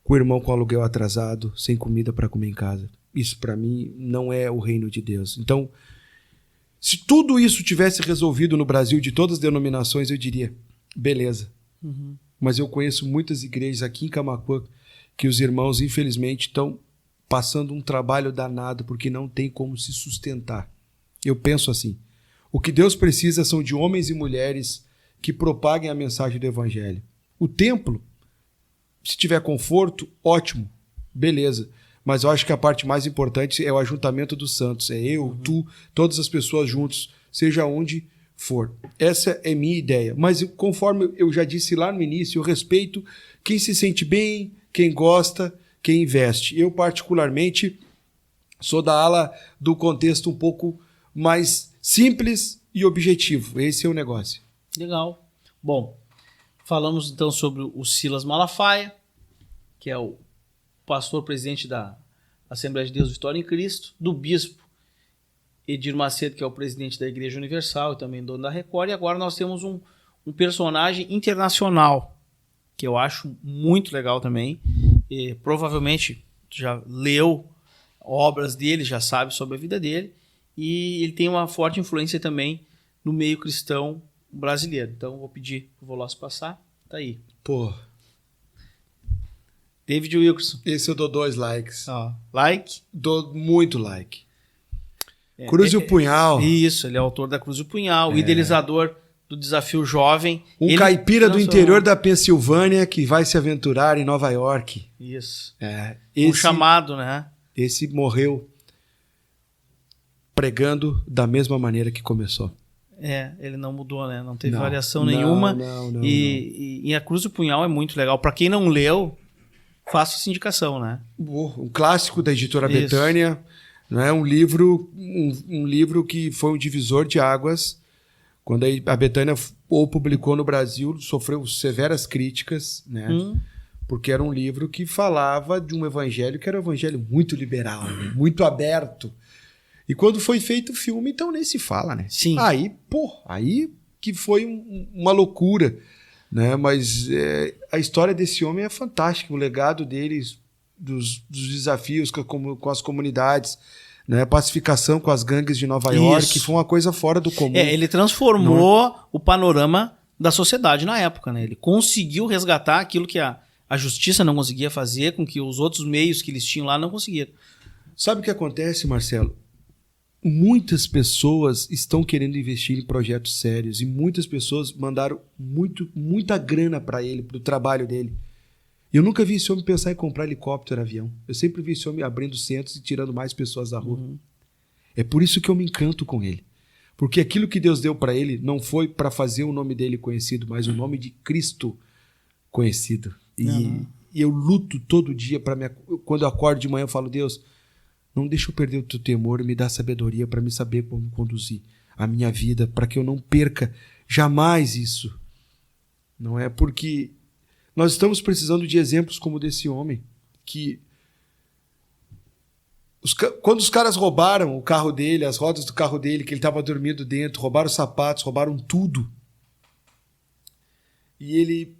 Speaker 2: com o irmão com aluguel atrasado, sem comida para comer em casa. Isso para mim não é o reino de Deus. Então, se tudo isso tivesse resolvido no Brasil de todas as denominações, eu diria, beleza. Mas eu conheço muitas igrejas aqui em Camaquã que os irmãos, infelizmente, estão passando um trabalho danado porque não tem como se sustentar. Eu penso assim, o que Deus precisa são de homens e mulheres que propaguem a mensagem do Evangelho. O templo, se tiver conforto, ótimo, beleza. Mas eu acho que a parte mais importante é o ajuntamento dos santos. É eu, tu, todas as pessoas juntos, seja onde for. Essa é minha ideia. Mas conforme eu já disse lá no início, eu respeito quem se sente bem, quem gosta, quem investe. Eu, particularmente, sou da ala do contexto um pouco mais simples e objetivo. Esse é o negócio.
Speaker 1: Legal. Bom, falamos então sobre o Silas Malafaia, que é o pastor presidente da Assembleia de Deus Vitória em Cristo, do bispo Edir Macedo, que é o presidente da Igreja Universal e também dono da Record, e agora nós temos um personagem internacional, que eu acho muito legal também, e provavelmente já leu obras dele, já sabe sobre a vida dele, e ele tem uma forte influência também no meio cristão brasileiro. Então, vou pedir pro Veloso passar. Tá aí.
Speaker 2: Pô.
Speaker 1: David Wilkerson.
Speaker 2: Esse eu dou 2 likes.
Speaker 1: Like?
Speaker 2: Dou muito like. Cruz e o Punhal.
Speaker 1: Isso, ele é autor da Cruz e o Punhal, o idealizador do Desafio Jovem.
Speaker 2: Um caipira do interior da Pensilvânia que vai se aventurar em Nova York.
Speaker 1: Isso.
Speaker 2: Um
Speaker 1: chamado, né?
Speaker 2: Esse morreu pregando da mesma maneira que começou.
Speaker 1: Ele não mudou, né? Não teve variação nenhuma.
Speaker 2: Não.
Speaker 1: E a Cruz e o Punhal é muito legal. Para quem não leu, faço essa indicação, né?
Speaker 2: Um clássico da editora
Speaker 1: Isso.
Speaker 2: Betânia, né? Um livro que foi um divisor de águas. Quando a Betânia publicou no Brasil, sofreu severas críticas, né? Porque era um livro que falava de um evangelho que era um evangelho muito liberal, né? Muito aberto. E quando foi feito o filme, então nem se fala, né?
Speaker 1: Sim.
Speaker 2: Aí que foi uma loucura, né? Mas a história desse homem é fantástica, o legado deles, dos desafios com as comunidades, né? Pacificação com as gangues de Nova York, que foi uma coisa fora do comum.
Speaker 1: Ele transformou o panorama da sociedade na época, né? Ele conseguiu resgatar aquilo que a justiça não conseguia fazer, com que os outros meios que eles tinham lá não conseguiram.
Speaker 2: Sabe o que acontece, Marcelo? Muitas pessoas estão querendo investir em projetos sérios e muitas pessoas mandaram muita grana para ele, pro trabalho dele. Eu nunca vi esse homem pensar em comprar helicóptero, avião. Eu sempre vi esse homem abrindo centros e tirando mais pessoas da rua. É por isso que eu me encanto com ele. Porque aquilo que Deus deu para ele não foi para fazer o nome dele conhecido, mas o nome de Cristo conhecido. E eu luto todo dia quando eu acordo de manhã eu falo, Deus, não deixa eu perder o teu temor e me dá sabedoria para me saber como conduzir a minha vida, para que eu não perca jamais isso. Não é? Porque nós estamos precisando de exemplos como desse homem, que quando os caras roubaram o carro dele, as rodas do carro dele, que ele estava dormindo dentro, roubaram os sapatos, roubaram tudo. E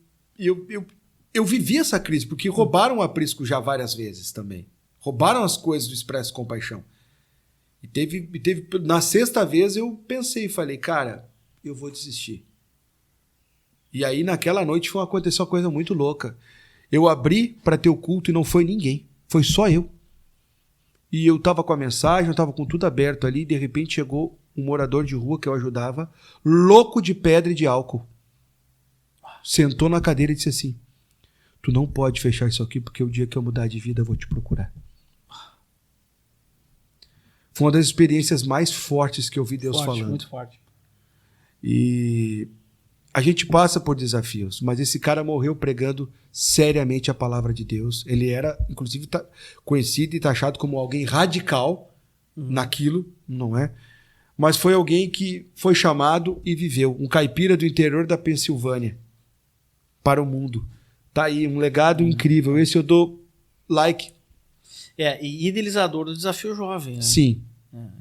Speaker 2: eu vivi essa crise, porque roubaram o aprisco já várias vezes também. Roubaram as coisas do Expresso Compaixão. E teve na sexta vez eu pensei, falei, cara, eu vou desistir. E aí naquela noite aconteceu uma coisa muito louca. Eu abri para ter o culto e não foi ninguém. Foi só eu. E eu tava com a mensagem, eu tava com tudo aberto ali, e de repente chegou um morador de rua que eu ajudava, louco de pedra e de álcool. Sentou na cadeira e disse assim, tu não pode fechar isso aqui, porque o dia que eu mudar de vida eu vou te procurar. Foi uma das experiências mais fortes que eu vi Deus falando.
Speaker 1: Muito forte.
Speaker 2: E a gente passa por desafios, mas esse cara morreu pregando seriamente a palavra de Deus. Ele era, inclusive, conhecido e taxado como alguém radical naquilo, não é? Mas foi alguém que foi chamado e viveu. Um caipira do interior da Pensilvânia para o mundo. Tá aí, um legado incrível. Esse eu dou like.
Speaker 1: E idealizador do Desafio Jovem. Né?
Speaker 2: Sim.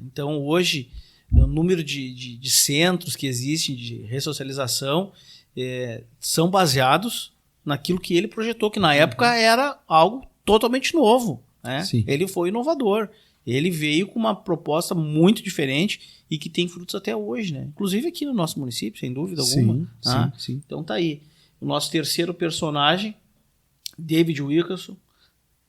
Speaker 1: Então, hoje, o número de centros que existem de ressocialização são baseados naquilo que ele projetou, que na época era algo totalmente novo. Né? Ele foi inovador. Ele veio com uma proposta muito diferente e que tem frutos até hoje. Né? Inclusive aqui no nosso município, sem dúvida alguma.
Speaker 2: Sim.
Speaker 1: Então tá aí. O nosso terceiro personagem, David Wilkerson,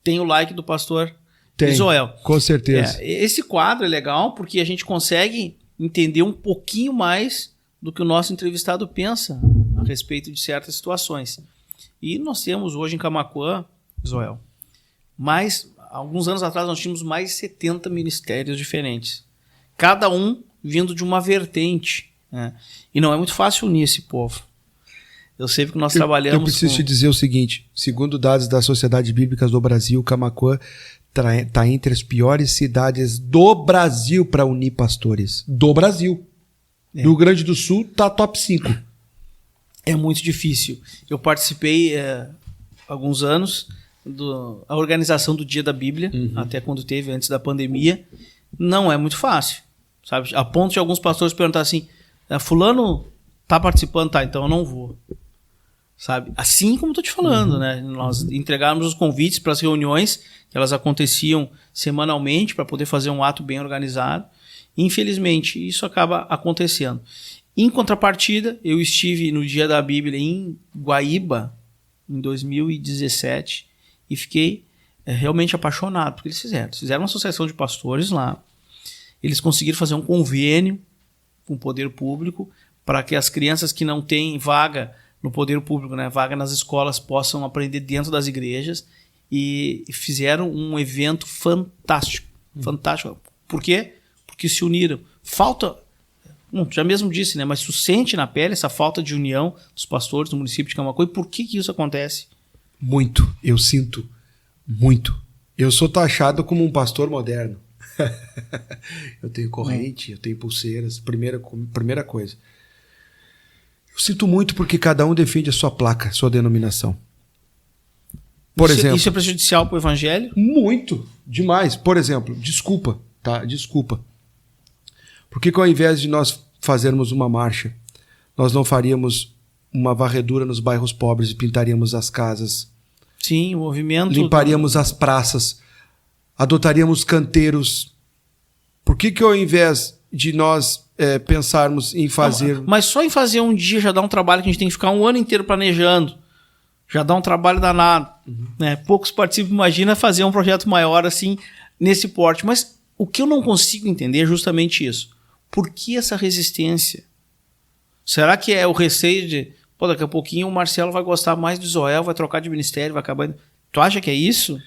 Speaker 1: tem o like do pastor Isoel.
Speaker 2: Com certeza.
Speaker 1: Esse quadro é legal porque a gente consegue entender um pouquinho mais do que o nosso entrevistado pensa a respeito de certas situações. E nós temos hoje em Camaquã, Isoel, alguns anos atrás nós tínhamos mais de 70 ministérios diferentes. Cada um vindo de uma vertente. Né? E não é muito fácil unir esse povo. Eu sei que nós trabalhamos...
Speaker 2: Eu preciso te dizer o seguinte, segundo dados da Sociedade Bíblica do Brasil, Camaquã está entre as piores cidades do Brasil para unir pastores. Do Brasil. Do Rio Grande do Sul está top 5.
Speaker 1: É muito difícil. Eu participei há alguns anos da organização do Dia da Bíblia, até quando teve, antes da pandemia. Não é muito fácil. Sabe? A ponto de alguns pastores perguntar assim, fulano está participando? Tá, então eu não vou. Sabe? Assim como estou te falando, né? Nós entregávamos os convites para as reuniões, que elas aconteciam semanalmente para poder fazer um ato bem organizado. Infelizmente, isso acaba acontecendo. Em contrapartida, eu estive no Dia da Bíblia em Guaíba, em 2017, e fiquei realmente apaixonado porque eles fizeram. Eles fizeram uma associação de pastores lá. Eles conseguiram fazer um convênio com o poder público para que as crianças que não têm vaga no poder público, né, vaga nas escolas, possam aprender dentro das igrejas, e fizeram um evento fantástico. Fantástico. Por quê? Porque se uniram. Falta, já mesmo disse, né, mas tu sente na pele essa falta de união dos pastores do município de Camaquã. E por que isso acontece?
Speaker 2: Muito. Eu sinto. Muito. Eu sou taxado como um pastor moderno. Eu tenho corrente, eu tenho pulseiras. Primeira coisa. Eu sinto muito porque cada um defende a sua placa, a sua denominação. Por exemplo,
Speaker 1: isso é prejudicial para o evangelho?
Speaker 2: Muito. Demais. Por exemplo, desculpa, tá? Desculpa. Por que ao invés de nós fazermos uma marcha, nós não faríamos uma varredura nos bairros pobres e pintaríamos as casas?
Speaker 1: Sim, o movimento...
Speaker 2: Limparíamos as praças, adotaríamos canteiros. Por que ao invés de nós pensarmos em fazer...
Speaker 1: Mas só em fazer um dia já dá um trabalho que a gente tem que ficar um ano inteiro planejando. Já dá um trabalho danado. Né? Poucos participam, imagina fazer um projeto maior assim, nesse porte. Mas o que eu não consigo entender é justamente isso. Por que essa resistência? Será que é o receio de... Pô, daqui a pouquinho o Marcelo vai gostar mais do Zoel, vai trocar de ministério, vai acabar... Tu acha que é isso?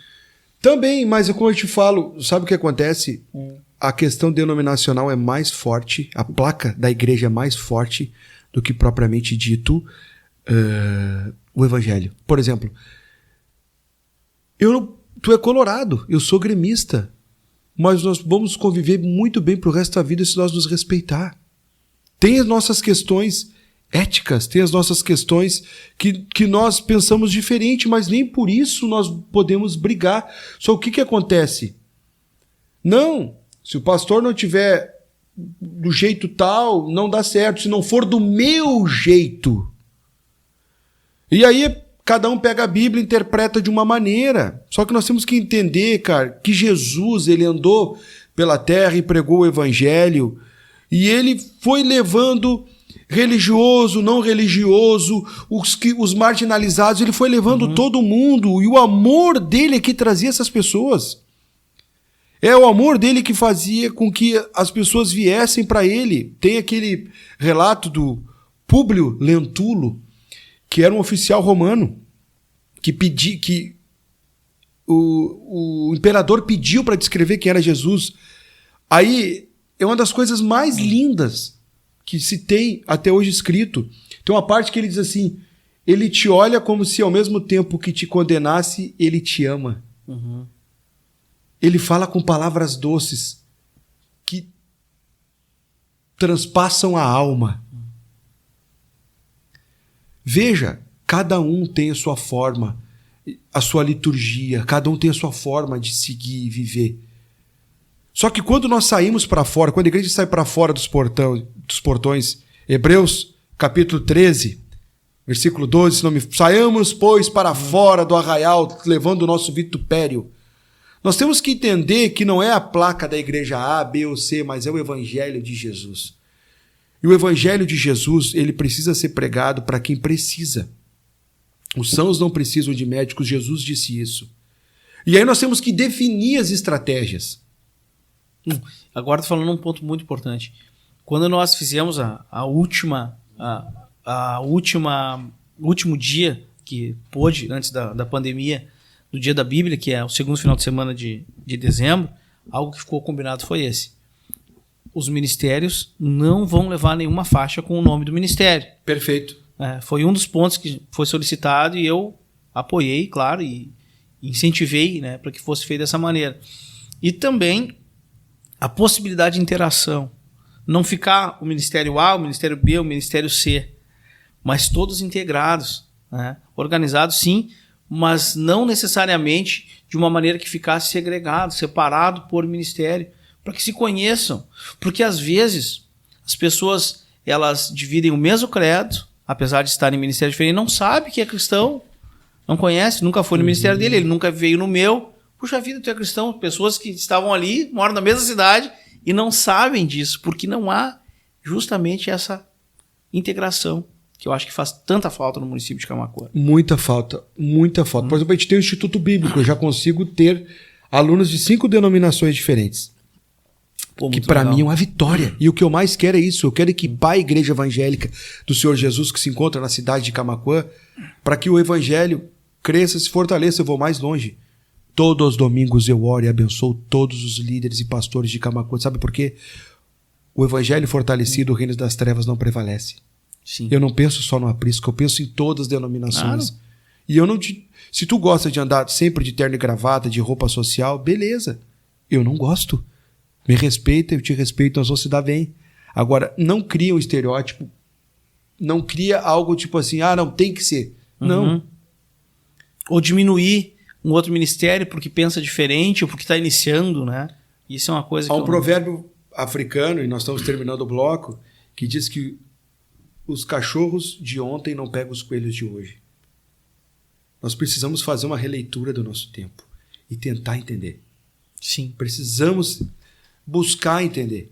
Speaker 2: Também, mas como eu te falo, sabe o que acontece? A questão denominacional é mais forte, a placa da igreja é mais forte do que propriamente dito o evangelho. Por exemplo, tu é colorado, eu sou gremista, mas nós vamos conviver muito bem pro resto da vida se nós nos respeitar. Tem as nossas questões éticas, tem as nossas questões que nós pensamos diferente, mas nem por isso nós podemos brigar. Só o que acontece? Não, se o pastor não tiver do jeito tal, não dá certo. Se não for do meu jeito. E aí cada um pega a Bíblia e interpreta de uma maneira. Só que nós temos que entender, cara, que Jesus, ele andou pela terra e pregou o evangelho. E ele foi levando religioso, não religioso, os marginalizados, ele foi levando todo mundo. E o amor dele é que trazia essas pessoas. É o amor dele que fazia com que as pessoas viessem para ele. Tem aquele relato do Públio Lentulo, que era um oficial romano, que o imperador pediu para descrever quem era Jesus. Aí é uma das coisas mais lindas que se tem até hoje escrito. Tem uma parte que ele diz assim: ele te olha como se ao mesmo tempo que te condenasse, ele te ama. Ele fala com palavras doces que transpassam a alma. Veja, cada um tem a sua forma, a sua liturgia, cada um tem a sua forma de seguir e viver. Só que quando nós saímos para fora, quando a igreja sai para fora dos portões, Hebreus capítulo 13, versículo 12, saiamos, pois, para fora do arraial, levando o nosso vitupério. Nós temos que entender que não é a placa da igreja A, B ou C, mas é o evangelho de Jesus. E o evangelho de Jesus, ele precisa ser pregado para quem precisa. Os sãos não precisam de médicos, Jesus disse isso. E aí nós temos que definir as estratégias.
Speaker 1: Agora estou falando um ponto muito importante. Quando nós fizemos o último dia que pôde, antes da pandemia, do Dia da Bíblia, que é o segundo final de semana de dezembro, algo que ficou combinado foi esse. Os ministérios não vão levar nenhuma faixa com o nome do ministério.
Speaker 2: Perfeito.
Speaker 1: Foi um dos pontos que foi solicitado e eu apoiei, claro, e incentivei, né, para que fosse feito dessa maneira. E também a possibilidade de interação. Não ficar o Ministério A, o Ministério B, o Ministério C, mas todos integrados, né? Organizados sim, mas não necessariamente de uma maneira que ficasse segregado, separado por ministério, para que se conheçam. Porque às vezes as pessoas elas dividem o mesmo credo, apesar de estarem em ministério diferente, não sabe que é cristão, não conhece, nunca foi no ministério dele, ele nunca veio no meu. Puxa vida, tu é cristão. Pessoas que estavam ali, moram na mesma cidade e não sabem disso, porque não há justamente essa integração que eu acho que faz tanta falta no município de Camaquã.
Speaker 2: Muita falta, muita falta. Por exemplo, a gente tem o Instituto Bíblico, eu já consigo ter alunos de 5 denominações diferentes. Pô, que para mim é uma vitória. E o que eu mais quero é isso. Eu quero equipar a igreja evangélica do Senhor Jesus que se encontra na cidade de Camaquã para que o evangelho cresça, se fortaleça. Eu vou mais longe. Todos os domingos eu oro e abençoo todos os líderes e pastores de Camaquã. Sabe por quê? O evangelho fortalecido, o reino das trevas não prevalece.
Speaker 1: Sim.
Speaker 2: Eu não penso só no aprisco, eu penso em todas as denominações.
Speaker 1: Claro.
Speaker 2: E eu não te... Se tu gosta de andar sempre de terno e gravata, de roupa social, beleza. Eu não gosto. Me respeita, eu te respeito, nós vamos se dar bem. Agora, não cria um estereótipo, não cria algo tipo assim, não, tem que ser. Não.
Speaker 1: Ou diminuir um outro ministério porque pensa diferente ou porque está iniciando, né? Isso é uma coisa que...
Speaker 2: Há um provérbio africano, e nós estamos terminando o bloco, que diz que os cachorros de ontem não pegam os coelhos de hoje. Nós precisamos fazer uma releitura do nosso tempo e tentar entender.
Speaker 1: Sim.
Speaker 2: Precisamos buscar entender.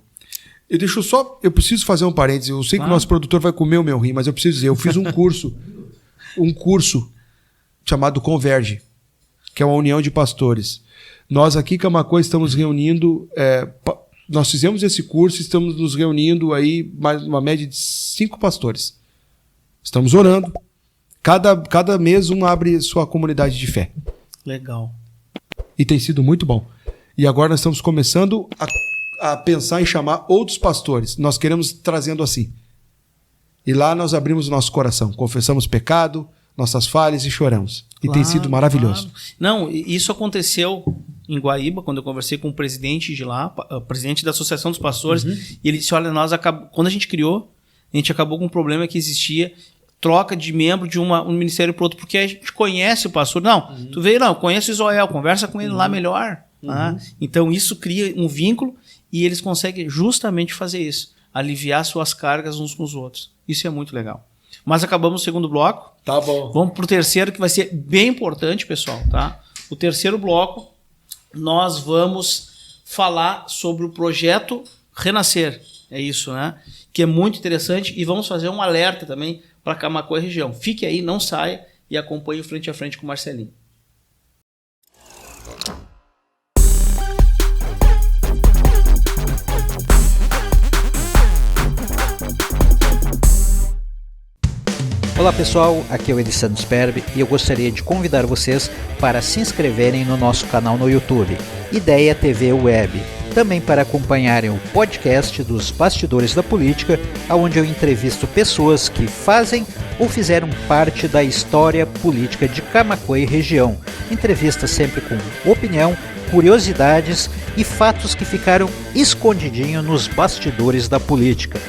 Speaker 2: Eu preciso fazer um parênteses. Eu sei que o nosso produtor vai comer o meu rim, mas eu preciso dizer, eu fiz um curso chamado Converge, que é uma união de pastores. Nós aqui, Camaquã, estamos reunindo... nós fizemos esse curso, estamos nos reunindo aí, mais uma média de 5 pastores. Estamos orando. Cada mês um abre sua comunidade de fé.
Speaker 1: Legal.
Speaker 2: E tem sido muito bom. E agora nós estamos começando a pensar em chamar outros pastores. Nós queremos trazendo assim. E lá nós abrimos o nosso coração, confessamos pecado, nossas falhas e choramos. E tem sido maravilhoso.
Speaker 1: Claro. Não, isso aconteceu em Guaíba, quando eu conversei com o presidente de lá, o presidente da Associação dos Pastores, e ele disse, olha, quando a gente criou, a gente acabou com um problema que existia, troca de membro de um ministério para outro, porque a gente conhece o pastor. Não, tu veio, não, conhece o Israel, conversa com ele lá melhor. Né? Então isso cria um vínculo e eles conseguem justamente fazer isso, aliviar suas cargas uns com os outros. Isso é muito legal. Mas acabamos o segundo bloco.
Speaker 2: Tá bom.
Speaker 1: Vamos para o terceiro, que vai ser bem importante, pessoal. Tá? O terceiro bloco, nós vamos falar sobre o projeto Renascer. É isso, né? Que é muito interessante. E vamos fazer um alerta também para Camaquã e região. Fique aí, não saia e acompanhe o Frente a Frente com o Marcelinho.
Speaker 3: Olá pessoal, aqui é o Elisandro Sperbi e eu gostaria de convidar vocês para se inscreverem no nosso canal no YouTube, Ideia TV Web. Também para acompanharem o podcast dos Bastidores da Política, onde eu entrevisto pessoas que fazem ou fizeram parte da história política de Camaquã e região. Entrevistas sempre com opinião, curiosidades e fatos que ficaram escondidinhos nos bastidores da política.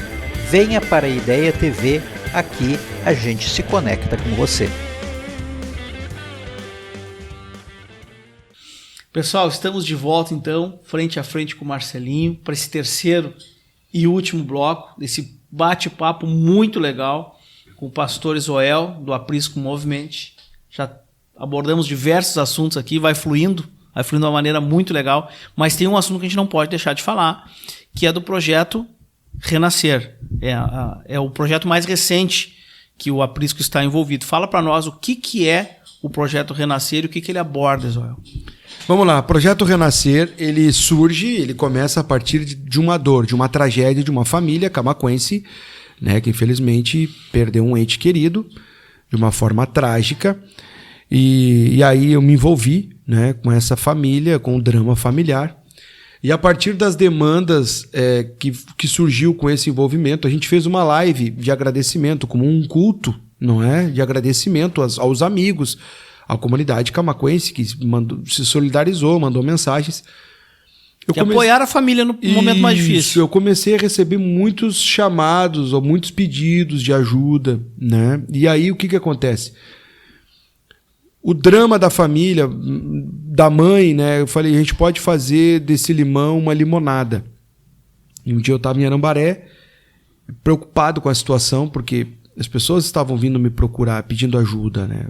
Speaker 3: Venha para a Ideia TV, aqui a gente se conecta com você.
Speaker 1: Pessoal, estamos de volta então, frente a frente com o Marcelinho, para esse terceiro e último bloco, desse bate-papo muito legal com o pastor Israel, do Aprisco Movement. Já abordamos diversos assuntos aqui, vai fluindo de uma maneira muito legal, mas tem um assunto que a gente não pode deixar de falar, que é do projeto Renascer. É o projeto mais recente que o Aprisco está envolvido. Fala para nós o que é o projeto Renascer e o que ele aborda, Israel.
Speaker 2: Vamos lá, o projeto Renascer, ele começa a partir de uma dor, de uma tragédia de uma família camaquense, né, que infelizmente perdeu um ente querido de uma forma trágica, e aí eu me envolvi, né, com essa família, com o drama familiar, e a partir das demandas que surgiu com esse envolvimento, a gente fez uma live de agradecimento, como um culto, não é? De agradecimento aos amigos, à comunidade camaquense que se solidarizou, mandou mensagens.
Speaker 1: Apoiar a família no momento mais difícil.
Speaker 2: Eu comecei a receber muitos chamados ou muitos pedidos de ajuda, né? E aí o que acontece? O drama da família, da mãe, né? Eu falei, a gente pode fazer desse limão uma limonada. E um dia eu estava em Arambaré, preocupado com a situação, porque as pessoas estavam vindo me procurar, pedindo ajuda, né?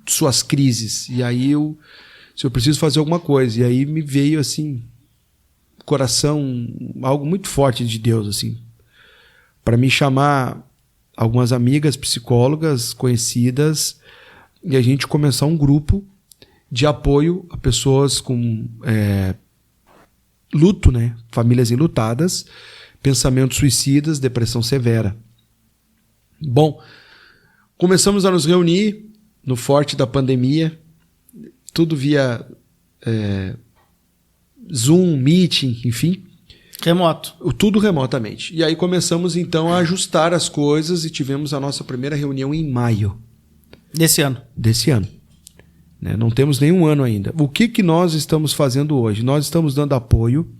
Speaker 2: Suas crises. E aí se eu preciso fazer alguma coisa. E aí me veio assim, coração, algo muito forte de Deus, assim, para me chamar algumas amigas psicólogas conhecidas e a gente começar um grupo de apoio a pessoas com luto, né? Famílias enlutadas, pensamentos suicidas, depressão severa. Bom, começamos a nos reunir no forte da pandemia, tudo via Zoom, Meeting, enfim.
Speaker 1: Remoto.
Speaker 2: Tudo remotamente. E aí começamos então a ajustar as coisas e tivemos a nossa primeira reunião em maio.
Speaker 1: Desse ano.
Speaker 2: Desse ano. Né? Não temos nenhum ano ainda. O que nós estamos fazendo hoje? Nós estamos dando apoio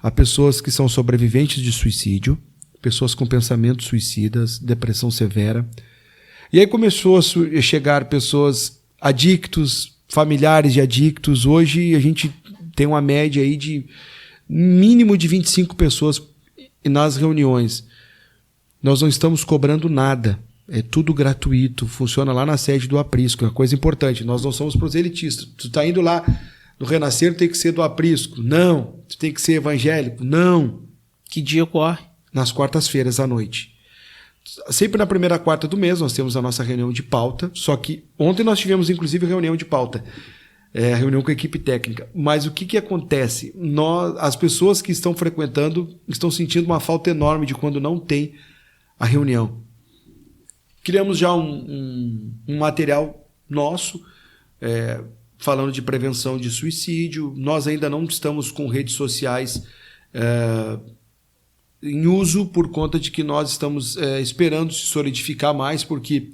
Speaker 2: a pessoas que são sobreviventes de suicídio, pessoas com pensamentos suicidas, depressão severa. E aí começou a chegar pessoas adictos, familiares de adictos. Hoje a gente tem uma média aí de mínimo de 25 pessoas nas reuniões. Nós não estamos cobrando nada. É tudo gratuito. Funciona lá na sede do Aprisco. É uma coisa importante. Nós não somos proselitistas. Tu está indo lá no Renascer, tem que ser do Aprisco. Não. Tu tem que ser evangélico. Não.
Speaker 1: Que dia ocorre?
Speaker 2: Nas quartas-feiras à noite. Sempre na primeira quarta do mês nós temos a nossa reunião de pauta. Só que ontem nós tivemos inclusive reunião de pauta. Reunião com a equipe técnica. Mas o que acontece? As pessoas que estão frequentando estão sentindo uma falta enorme de quando não tem a reunião. Criamos já um material nosso falando de prevenção de suicídio. Nós ainda não estamos com redes sociais em uso por conta de que nós estamos esperando se solidificar mais, porque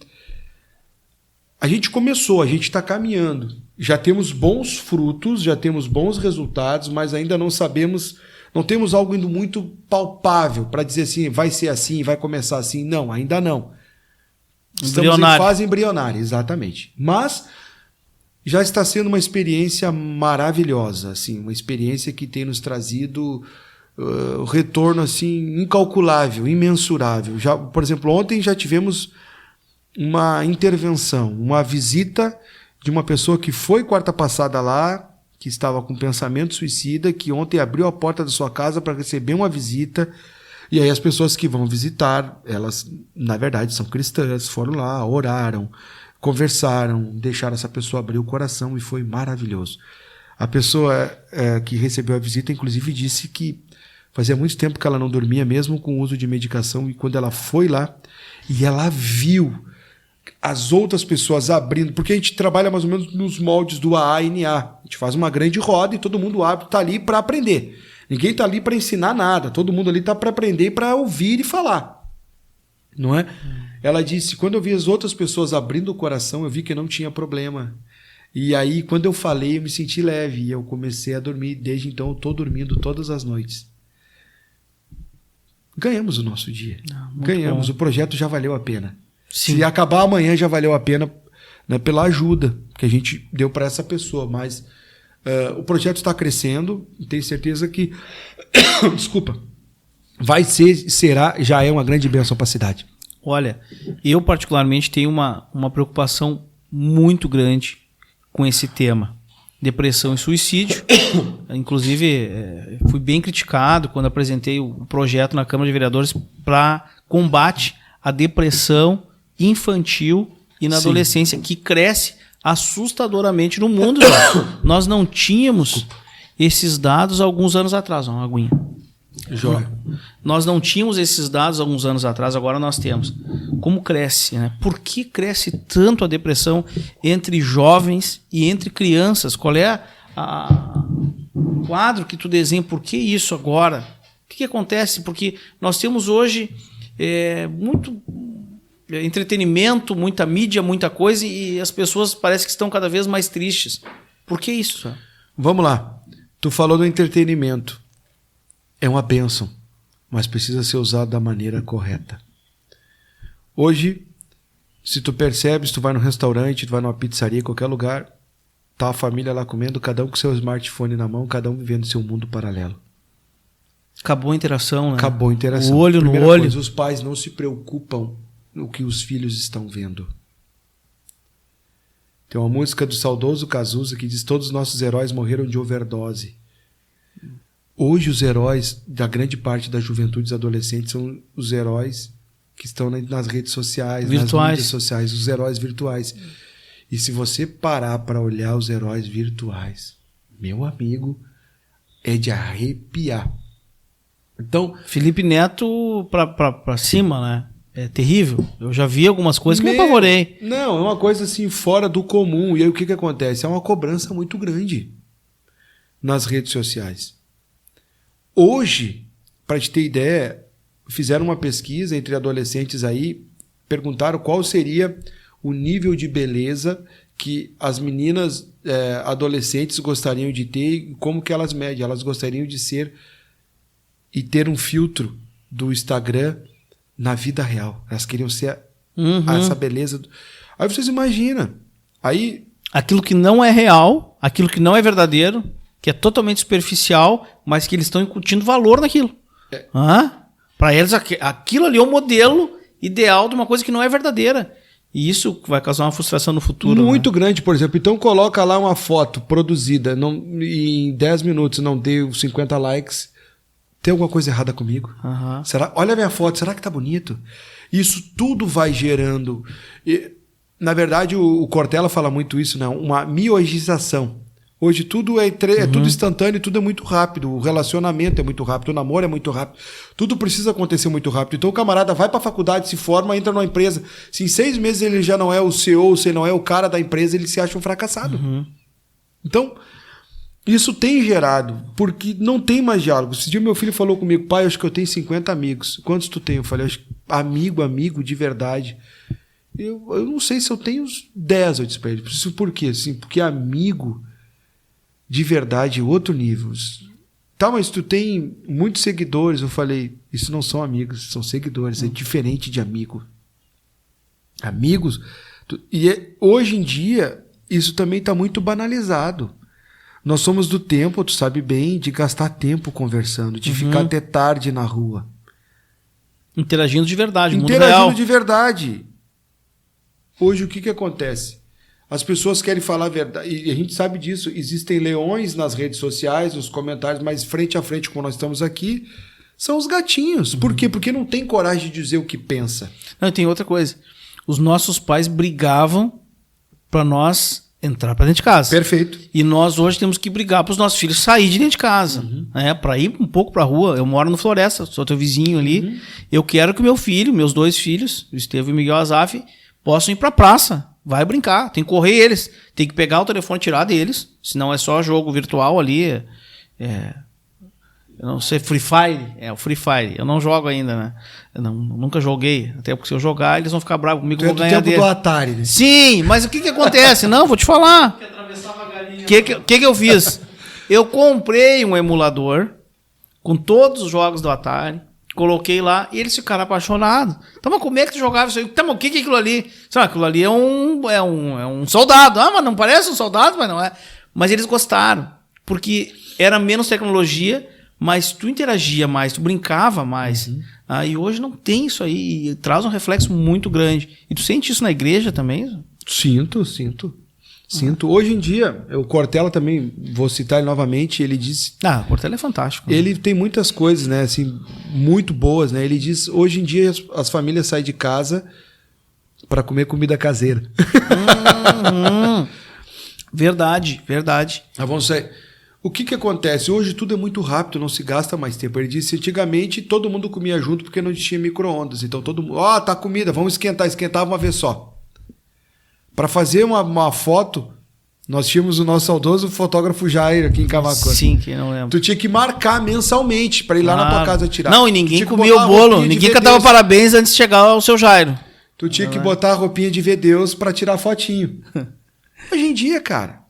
Speaker 2: a gente começou, a gente está caminhando. Já temos bons frutos, já temos bons resultados, mas ainda não sabemos, não temos algo indo muito palpável para dizer assim, vai ser assim, vai começar assim. Não, ainda não. Estamos em fase embrionária, exatamente. Mas já está sendo uma experiência maravilhosa, assim, uma experiência que tem nos trazido retorno assim incalculável, imensurável. Já, por exemplo, ontem já tivemos uma intervenção, uma visita de uma pessoa que foi quarta passada lá, que estava com pensamento suicida, que ontem abriu a porta da sua casa para receber uma visita. E aí as pessoas que vão visitar, elas, na verdade, são cristãs, foram lá, oraram, conversaram, deixaram essa pessoa abrir o coração e foi maravilhoso. A pessoa que recebeu a visita, inclusive, disse que fazia muito tempo que ela não dormia, mesmo com o uso de medicação, e quando ela foi lá, e ela viu as outras pessoas abrindo, porque a gente trabalha mais ou menos nos moldes do AANA. A gente faz uma grande roda e todo mundo está ali para aprender. Ninguém está ali para ensinar nada. Todo mundo ali está para aprender, para ouvir e falar. Não é? Ela disse, quando eu vi as outras pessoas abrindo o coração, eu vi que não tinha problema. E aí, quando eu falei, eu me senti leve e eu comecei a dormir. Desde então, eu estou dormindo todas as noites. Ganhamos o nosso dia. Ganhamos. Bom. O projeto já valeu a pena. Sim. Se acabar amanhã, já valeu a pena, né, pela ajuda que a gente deu para essa pessoa. Mas o projeto está crescendo e tenho certeza que desculpa, já é uma grande bênção para a cidade.
Speaker 1: Olha, eu particularmente tenho uma preocupação muito grande com esse tema. Depressão e suicídio. Inclusive, fui bem criticado quando apresentei o projeto na Câmara de Vereadores para combate à depressão infantil e na adolescência, que cresce assustadoramente no mundo. Nós não tínhamos esses dados alguns anos atrás. Uma aguinha.
Speaker 2: Jóia.
Speaker 1: Nós não tínhamos esses dados alguns anos atrás, agora nós temos. Como cresce, né? Por que cresce tanto a depressão entre jovens e entre crianças? Qual é o quadro que tu desenha? Por que isso agora? O que acontece? Porque nós temos hoje muito entretenimento, muita mídia, muita coisa, e as pessoas parecem que estão cada vez mais tristes. Por que isso?
Speaker 2: Vamos lá. Tu falou do entretenimento. É uma bênção, mas precisa ser usado da maneira correta. Hoje, se tu percebes, tu vai num restaurante, tu vai numa pizzaria, qualquer lugar, tá a família lá comendo, cada um com seu smartphone na mão, cada um vivendo seu mundo paralelo.
Speaker 1: Acabou a interação, né?
Speaker 2: Acabou a interação.
Speaker 1: O olho no olho.
Speaker 2: Coisa, os pais não se preocupam no que os filhos estão vendo. Tem uma música do saudoso Cazuza que diz: todos os nossos heróis morreram de overdose. Hoje os heróis da grande parte da juventude e dos adolescentes são os heróis que estão nas redes sociais,
Speaker 1: virtuais.
Speaker 2: Nas mídias sociais, os heróis virtuais. E se você parar para olhar os heróis virtuais, meu amigo, é de arrepiar. Então,
Speaker 1: Felipe Neto pra cima, né? É terrível. Eu já vi algumas coisas que me apavorei.
Speaker 2: Não, é uma coisa assim fora do comum. E aí o que acontece? É uma cobrança muito grande nas redes sociais. Hoje, para te ter ideia, fizeram uma pesquisa entre adolescentes aí, perguntaram qual seria o nível de beleza que as meninas adolescentes gostariam de ter e como que elas medem. Elas gostariam de ser e ter um filtro do Instagram na vida real. Elas queriam ser essa beleza. Aí vocês imaginam. Aí...
Speaker 1: Aquilo que não é real, aquilo que não é verdadeiro, que é totalmente superficial, mas que eles estão incutindo valor naquilo. Para eles, aquilo ali é o modelo ideal de uma coisa que não é verdadeira. E isso vai causar uma frustração no futuro.
Speaker 2: Muito grande, por exemplo. Então coloca lá uma foto produzida e em 10 minutos não deu 50 likes. Tem alguma coisa errada comigo? Será? Olha a minha foto, será que tá bonito? Isso tudo vai gerando... Na verdade, o Cortella fala muito isso, né? Uma miogização. Hoje tudo é tudo instantâneo, tudo é muito rápido. O relacionamento é muito rápido, o namoro é muito rápido. Tudo precisa acontecer muito rápido. Então o camarada vai para a faculdade, se forma, entra numa empresa. Se em 6 meses ele já não é o CEO, se ele não é o cara da empresa, ele se acha um fracassado. Então, isso tem gerado, porque não tem mais diálogo. Esse dia meu filho falou comigo, pai, acho que eu tenho 50 amigos. Quantos tu tem? Eu falei, amigo de verdade. Eu não sei se eu tenho uns 10, eu disse pra ele. Por quê? Assim, porque amigo de verdade é outro nível. Tá, mas tu tem muitos seguidores. Eu falei, isso não são amigos, são seguidores. É diferente de amigo. Amigos... hoje em dia, isso também está muito banalizado. Nós somos do tempo, tu sabe bem, de gastar tempo conversando, de ficar até tarde na rua.
Speaker 1: Interagindo de verdade,
Speaker 2: Interagindo de verdade. Hoje o que acontece? As pessoas querem falar a verdade, e a gente sabe disso. Existem leões nas redes sociais, nos comentários, mas frente a frente, como nós estamos aqui, são os gatinhos. Por quê? Porque não tem coragem de dizer o que pensa.
Speaker 1: Não, tem outra coisa. Os nossos pais brigavam para nós entrar para dentro de casa.
Speaker 2: Perfeito.
Speaker 1: E nós hoje temos que brigar para os nossos filhos sair de dentro de casa, para ir um pouco para a rua. Eu moro no Floresta, sou teu vizinho ali. Eu quero que meu filho, meus 2 filhos, o Estevão e o Miguel Azaf, possam ir para a praça. Vai brincar. Tem que correr eles. Tem que pegar o telefone e tirar deles. Senão é só jogo virtual ali. Eu não sei, Free Fire. É o Free Fire. Eu não jogo ainda, né? Eu nunca joguei. Até porque se eu jogar, eles vão ficar bravos comigo.
Speaker 2: Tu é
Speaker 1: vou
Speaker 2: do
Speaker 1: ganhar
Speaker 2: tempo
Speaker 1: dele.
Speaker 2: do Atari, né?
Speaker 1: Sim, mas o que acontece? Não, vou te falar. O que eu fiz? Eu comprei um emulador com todos os jogos do Atari. Coloquei lá e eles ficaram apaixonados. Então, mas como é que tu jogava isso aí? Então, o que é aquilo ali? Sabe, aquilo ali é um soldado. Ah, mas não parece um soldado? Mas não é. Mas eles gostaram. Porque era menos tecnologia, mas tu interagia mais, tu brincava mais. E hoje não tem isso aí. E traz um reflexo muito grande. E tu sente isso na igreja também?
Speaker 2: Sinto. Hoje em dia, o Cortella também, vou citar ele novamente, ele disse...
Speaker 1: o Cortella é fantástico.
Speaker 2: Ele tem muitas coisas, né, assim, muito boas, né? Ele diz, hoje em dia as famílias saem de casa para comer comida caseira.
Speaker 1: Verdade.
Speaker 2: Vamos sair. O que acontece? Hoje tudo é muito rápido, não se gasta mais tempo. Ele disse, antigamente todo mundo comia junto porque não tinha micro-ondas. Então todo mundo, tá comida, vamos esquentar. Esquentava uma vez só. Para fazer uma foto, nós tínhamos o nosso saudoso fotógrafo Jair aqui em Camaquã.
Speaker 1: Sim, que não lembro.
Speaker 2: Tu tinha que marcar mensalmente para ir lá na tua casa tirar.
Speaker 1: Não, e ninguém comia o bolo, ninguém cantava parabéns antes de chegar ao seu Jairo.
Speaker 2: Tu tinha que botar a roupinha de ver Deus para tirar fotinho. Hoje em dia, cara,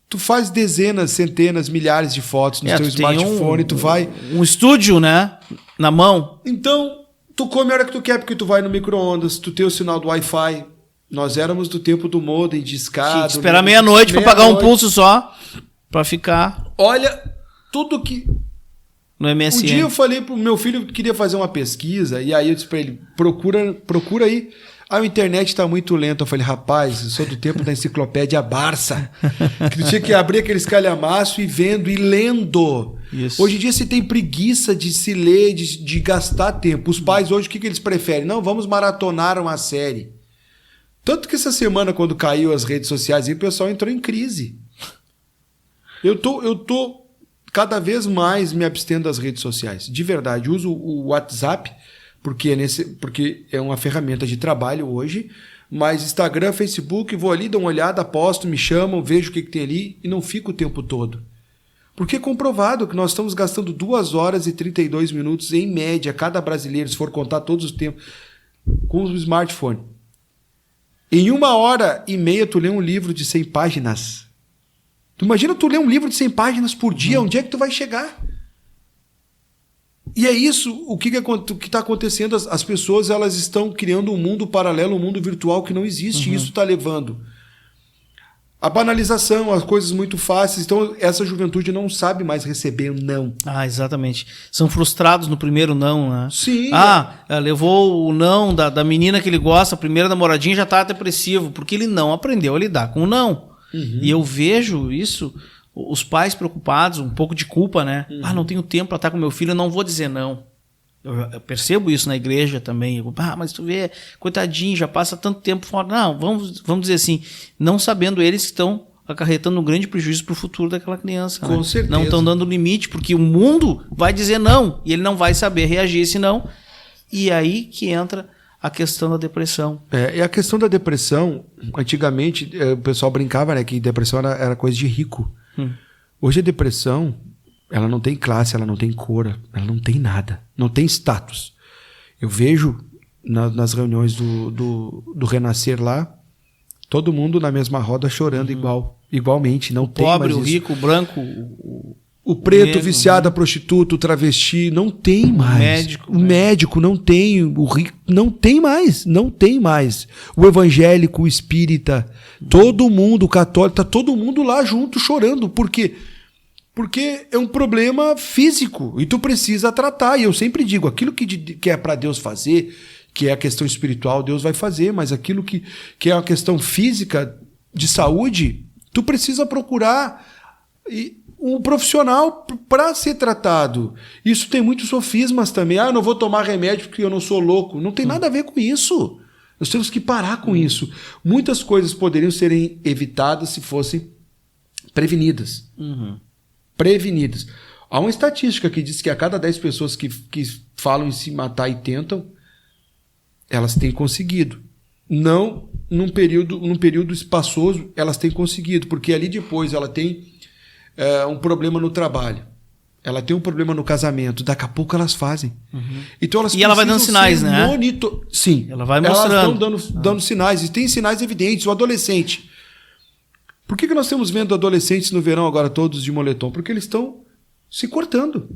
Speaker 2: tu faz dezenas, centenas, milhares de fotos no teu smartphone, tu vai...
Speaker 1: Um estúdio, né? Na mão.
Speaker 2: Então, tu come a hora que tu quer, porque tu vai no micro-ondas, tu tem o sinal do Wi-Fi. Nós éramos do tempo do modem, de escada.
Speaker 1: Tinha que esperar meia-noite para pagar um pulso só, para ficar...
Speaker 2: Olha, tudo que...
Speaker 1: No MSN.
Speaker 2: Um dia eu falei pro meu filho que queria fazer uma pesquisa, e aí eu disse para ele, procura aí. A internet tá muito lenta. Eu falei, rapaz, eu sou do tempo da enciclopédia Barça. Que tu tinha que abrir aqueles calhamaço e vendo e lendo.
Speaker 1: Isso.
Speaker 2: Hoje em dia você tem preguiça de se ler, de gastar tempo. Os pais hoje, o que eles preferem? Não, vamos maratonar uma série. Tanto que essa semana, quando caiu as redes sociais, o pessoal entrou em crise. Eu tô cada vez mais me abstendo das redes sociais. De verdade, uso o WhatsApp, porque é uma ferramenta de trabalho hoje, mas Instagram, Facebook, vou ali, dou uma olhada, posto, me chamam, vejo o que tem ali e não fico o tempo todo. Porque é comprovado que nós estamos gastando 2 horas e 32 minutos em média, cada brasileiro, se for contar todos os tempos, com o smartphone. Em 1h30 tu lê um livro de 100 páginas. Tu imagina tu ler um livro de 100 páginas por dia, onde é que tu vai chegar? E é isso, o que está acontecendo, as pessoas elas estão criando um mundo paralelo, um mundo virtual que não existe, e isso está levando a banalização, as coisas muito fáceis. Então essa juventude não sabe mais receber não.
Speaker 1: Ah, exatamente. São frustrados no primeiro não, né?
Speaker 2: Sim.
Speaker 1: Levou o não da menina que ele gosta, a primeira namoradinha, já tá depressivo, porque ele não aprendeu a lidar com o não. E eu vejo isso, os pais preocupados, um pouco de culpa, né? Não tenho tempo para estar com meu filho, eu não vou dizer não. Eu percebo isso na igreja também. Mas tu vê, coitadinho, já passa tanto tempo fora. Não, vamos dizer assim, não sabendo eles que estão acarretando um grande prejuízo para o futuro daquela criança.
Speaker 2: Com certeza.
Speaker 1: Não estão dando limite, porque o mundo vai dizer não, e ele não vai saber reagir a esse não. E aí que entra a questão da depressão.
Speaker 2: E a questão da depressão, antigamente o pessoal brincava, né, que depressão era coisa de rico. Hoje a depressão, ela não tem classe, ela não tem cor, ela não tem nada, não tem status. Eu vejo nas reuniões do Renascer lá, todo mundo na mesma roda chorando igualmente, não tem
Speaker 1: pobre,
Speaker 2: mais
Speaker 1: o
Speaker 2: isso.
Speaker 1: rico, o branco,
Speaker 2: o preto,
Speaker 1: negro,
Speaker 2: viciado, a prostituta, o travesti, não tem mais. O médico não tem, o rico não tem mais, O evangélico, o espírita, todo mundo, o católico, tá todo mundo lá junto chorando. Por quê? Porque é um problema físico e tu precisa tratar. E eu sempre digo, aquilo que é para Deus fazer, que é a questão espiritual, Deus vai fazer, mas aquilo que é a questão física, de saúde, tu precisa procurar um profissional para ser tratado. Isso tem muitos sofismas também. Eu não vou tomar remédio porque eu não sou louco. Não tem nada a ver com isso. Nós temos que parar com isso. Muitas coisas poderiam ser evitadas se fossem prevenidas. Prevenidas. Há uma estatística que diz que a cada 10 pessoas que falam em se matar e tentam, elas têm conseguido. Não num período espaçoso, elas têm conseguido, porque ali depois ela tem um problema no trabalho, ela tem um problema no casamento, daqui a pouco elas fazem. Então elas
Speaker 1: ela vai dando sinais, né?
Speaker 2: Sim,
Speaker 1: ela vai mostrando.
Speaker 2: Elas estão dando sinais, e tem sinais evidentes. O adolescente. Por que nós estamos vendo adolescentes no verão agora todos de moletom? Porque eles estão se cortando.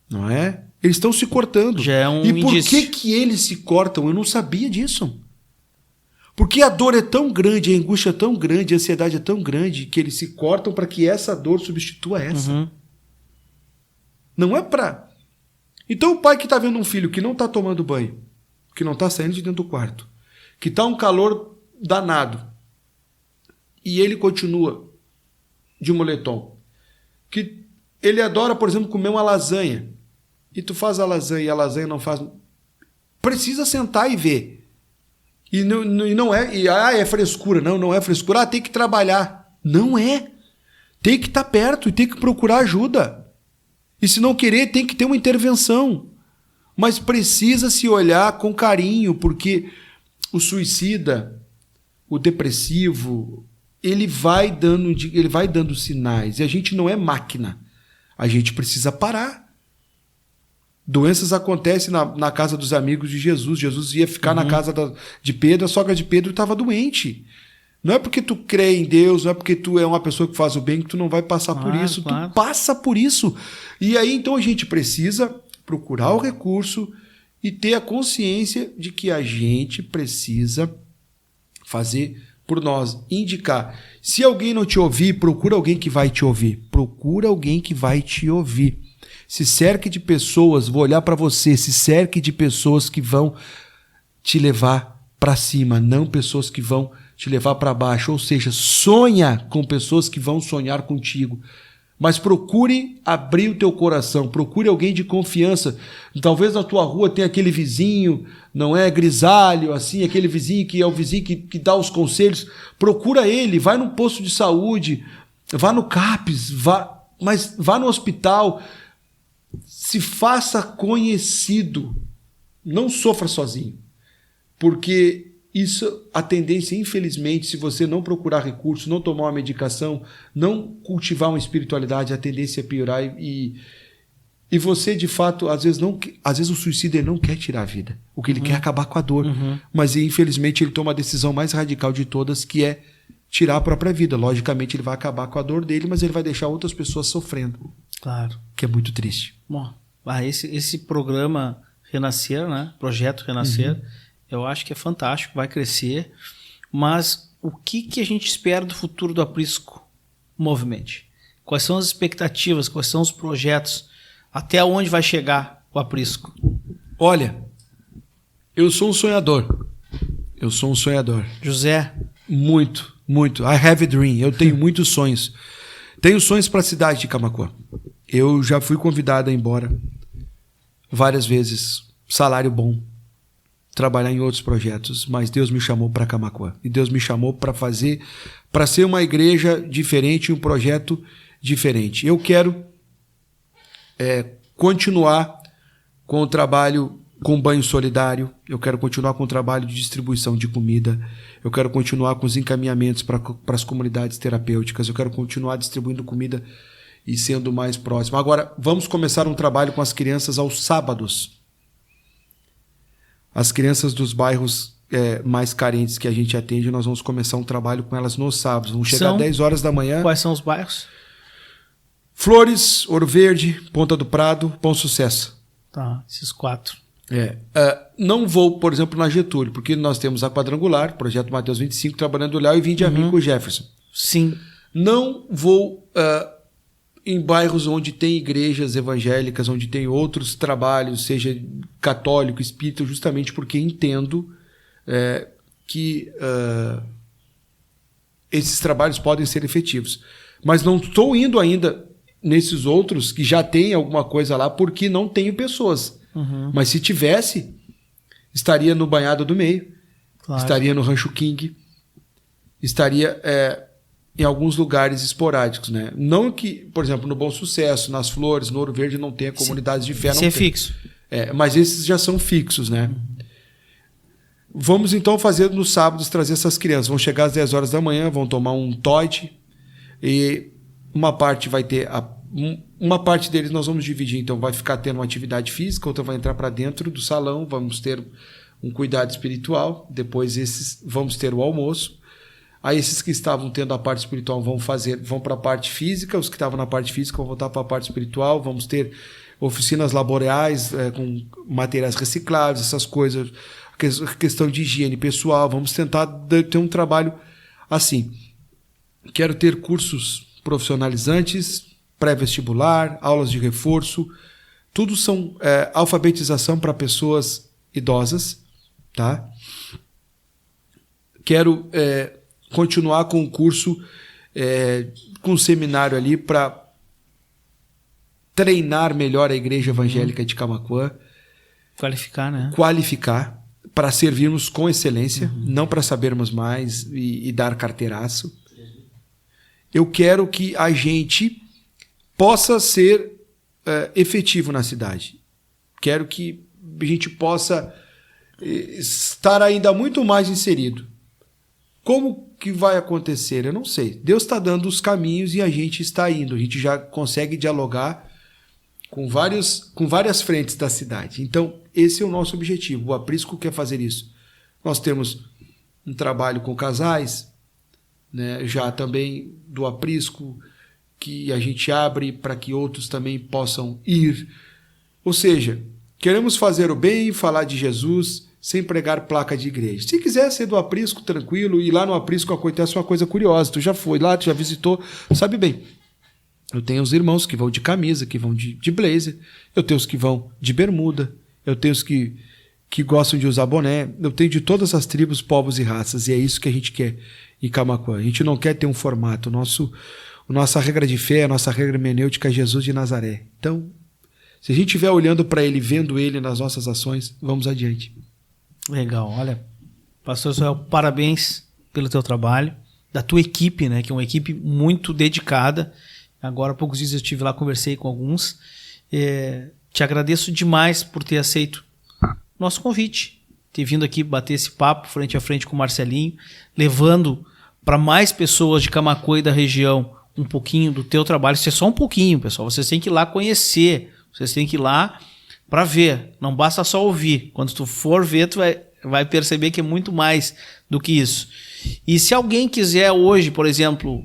Speaker 2: Não é? Eles estão se cortando.
Speaker 1: Já é um
Speaker 2: e por
Speaker 1: indício.
Speaker 2: que eles se cortam? Eu não sabia disso. Porque a dor é tão grande, a angústia é tão grande, a ansiedade é tão grande que eles se cortam para que essa dor substitua essa. Não é para... Então o pai que está vendo um filho que não está tomando banho, que não está saindo de dentro do quarto, que está um calor danado, e ele continua de moletom, que ele adora, por exemplo, comer uma lasanha, e tu faz a lasanha e a lasanha não faz... Precisa sentar e ver. E não é... é frescura. Não é frescura. Tem que trabalhar. Não é. Tem que estar perto e tem que procurar ajuda. E se não querer, tem que ter uma intervenção. Mas precisa se olhar com carinho, porque o suicida, o depressivo, ele vai dando sinais. E a gente não é máquina. A gente precisa parar. Doenças acontecem na casa dos amigos de Jesus. Jesus ia ficar na casa de Pedro, a sogra de Pedro estava doente. Não é porque tu crê em Deus, não é porque tu é uma pessoa que faz o bem que tu não vai passar por isso. Claro. Tu passa por isso. E aí então a gente precisa procurar o recurso e ter a consciência de que a gente precisa fazer por nós, indicar. Se alguém não te ouvir, procura alguém que vai te ouvir. Procura alguém que vai te ouvir. Se cerque de pessoas, vou olhar para você, se cerque de pessoas que vão te levar para cima, não pessoas que vão te levar para baixo. Ou seja, sonha com pessoas que vão sonhar contigo. Mas procure abrir o teu coração, procure alguém de confiança. Talvez na tua rua tenha aquele vizinho, não é grisalho, assim, aquele vizinho que é o vizinho que dá os conselhos. Procura ele, vai num posto de saúde, vá no CAPS, mas vá no hospital. Se faça conhecido, não sofra sozinho, porque isso, a tendência, infelizmente, se você não procurar recursos, não tomar uma medicação, não cultivar uma espiritualidade, a tendência é piorar e E você, de fato, às vezes o suicídio ele não quer tirar a vida. O que ele quer é acabar com a dor. Mas, infelizmente, ele toma a decisão mais radical de todas, que é tirar a própria vida. Logicamente, ele vai acabar com a dor dele, mas ele vai deixar outras pessoas sofrendo.
Speaker 1: Claro.
Speaker 2: Que é muito triste.
Speaker 1: Bom, esse programa Renascer, né? Projeto Renascer, eu acho que é fantástico, vai crescer. Mas o que a gente espera do futuro do Aprisco Movimente? Quais são as expectativas? Quais são os projetos? Até onde vai chegar o Aprisco?
Speaker 2: Olha, eu sou um sonhador.
Speaker 1: José?
Speaker 2: Muito. I have a dream. Eu tenho muitos sonhos. Tenho sonhos para a cidade de Camaquã. Eu já fui convidado a ir embora várias vezes. Salário bom. Trabalhar em outros projetos. Mas Deus me chamou para Camaquã. E Deus me chamou para ser uma igreja diferente, um projeto diferente. Eu quero continuar com o trabalho com banho solidário, eu quero continuar com o trabalho de distribuição de comida, eu quero continuar com os encaminhamentos para as comunidades terapêuticas, eu quero continuar distribuindo comida e sendo mais próximo. Agora, vamos começar um trabalho com as crianças aos sábados. As crianças dos bairros mais carentes que a gente atende, nós vamos começar um trabalho com elas nos sábados. Vamos chegar às 10 horas da manhã.
Speaker 1: Quais são os bairros?
Speaker 2: Flores, Ouro Verde, Ponta do Prado, Bom Sucesso.
Speaker 1: Tá, esses 4.
Speaker 2: Não vou, por exemplo, na Getúlio, porque nós temos a Quadrangular, Projeto Mateus 25, trabalhando o Léo e Vinde a mim com o Jefferson.
Speaker 1: Sim.
Speaker 2: Não vou em bairros onde tem igrejas evangélicas, onde tem outros trabalhos, seja católico, espírita, justamente porque entendo que esses trabalhos podem ser efetivos. Mas não estou indo ainda nesses outros que já tem alguma coisa lá, porque não tenho pessoas. Mas se tivesse, estaria no Banhado do Meio, claro. Estaria no Rancho King, estaria em alguns lugares esporádicos, né? Não que, por exemplo, no Bom Sucesso, nas Flores, no Ouro Verde não tenha comunidades de fé. Não
Speaker 1: é fixo.
Speaker 2: Mas esses já são fixos, né? Vamos então fazer nos sábados, trazer essas crianças. Vão chegar às 10 horas da manhã, vão tomar um toite e uma parte vai ter uma parte deles nós vamos dividir, então vai ficar tendo uma atividade física, outra vai entrar para dentro do salão, vamos ter um cuidado espiritual, depois vamos ter o almoço. Aí esses que estavam tendo a parte espiritual vão para a parte física, os que estavam na parte física vão voltar para a parte espiritual, vamos ter oficinas laborais com materiais recicláveis, essas coisas, questão de higiene pessoal, vamos tentar ter um trabalho assim. Quero ter cursos profissionalizantes, pré-vestibular, aulas de reforço, tudo são alfabetização para pessoas idosas, tá? Quero continuar com o curso, com um seminário ali para treinar melhor a Igreja Evangélica de Camaquã.
Speaker 1: Qualificar, né?
Speaker 2: Qualificar para servirmos com excelência, não para sabermos mais e dar carteiraço. Eu quero que a gente possa ser efetivo na cidade. Quero que a gente possa estar ainda muito mais inserido. Como que vai acontecer? Eu não sei. Deus está dando os caminhos e a gente está indo. A gente já consegue dialogar com várias frentes da cidade. Então, esse é o nosso objetivo. O Aprisco quer fazer isso. Nós temos um trabalho com casais, né, já também do Aprisco, que a gente abre para que outros também possam ir. Ou seja, queremos fazer o bem, falar de Jesus, sem pregar placa de igreja. Se quiser ser do Aprisco, tranquilo, e lá no Aprisco acontece uma coisa curiosa. Tu já foi lá, tu já visitou, sabe bem. Eu tenho os irmãos que vão de camisa, que vão de blazer, eu tenho os que vão de bermuda, eu tenho os que gostam de usar boné, eu tenho de todas as tribos, povos e raças, e é isso que a gente quer em Camaquã. A gente não quer ter um formato. Nossa regra de fé, a nossa regra hermenêutica é Jesus de Nazaré. Então, se a gente estiver olhando para ele, vendo ele nas nossas ações, vamos adiante.
Speaker 1: Legal. Olha, Pastor Joel, parabéns pelo teu trabalho, da tua equipe, né, que é uma equipe muito dedicada. Agora, há poucos dias eu estive lá, conversei com alguns. Te agradeço demais por ter aceito nosso convite, ter vindo aqui bater esse papo frente a frente com o Marcelinho, levando para mais pessoas de Camaquã e da região um pouquinho do teu trabalho. Isso é só um pouquinho, pessoal. Vocês têm que ir lá conhecer. Vocês têm que ir lá para ver. Não basta só ouvir. Quando tu for ver, tu vai perceber que é muito mais do que isso. E se alguém quiser hoje, por exemplo,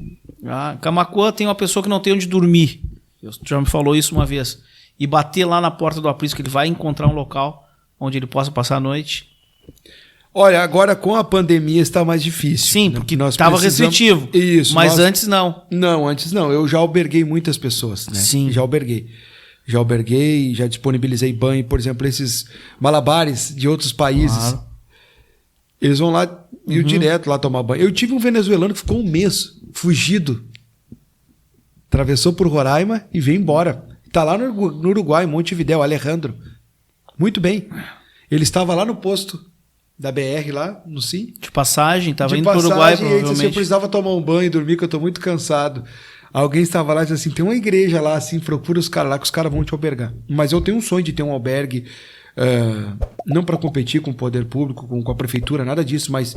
Speaker 1: Camaquã tem uma pessoa que não tem onde dormir. O já me falou isso uma vez. E bater lá na porta do aprisco, ele vai encontrar um local onde ele possa passar a noite.
Speaker 2: Olha, agora com a pandemia está mais difícil.
Speaker 1: Sim,
Speaker 2: né?
Speaker 1: porque estava restritivo.
Speaker 2: Isso.
Speaker 1: Mas antes não.
Speaker 2: Não, antes não. Eu já alberguei muitas pessoas, né?
Speaker 1: Sim.
Speaker 2: Já alberguei, já disponibilizei banho, por exemplo, esses malabares de outros países.
Speaker 1: Claro.
Speaker 2: Eles vão lá, ir direto lá tomar banho. Eu tive um venezuelano que ficou um mês fugido. Atravessou por Roraima e veio embora. Está lá no Uruguai, Montevidéu, Alejandro. Muito bem. Ele estava lá no posto da BR, lá no Sim.
Speaker 1: De passagem, estava indo para o Uruguai, provavelmente.
Speaker 2: Disse assim, eu precisava tomar um banho e dormir, que eu estou muito cansado. Alguém estava lá e disse assim, tem uma igreja lá, assim, procura os caras lá, que os caras vão te albergar. Mas eu tenho um sonho de ter um albergue, não para competir com o poder público, com a prefeitura, nada disso, mas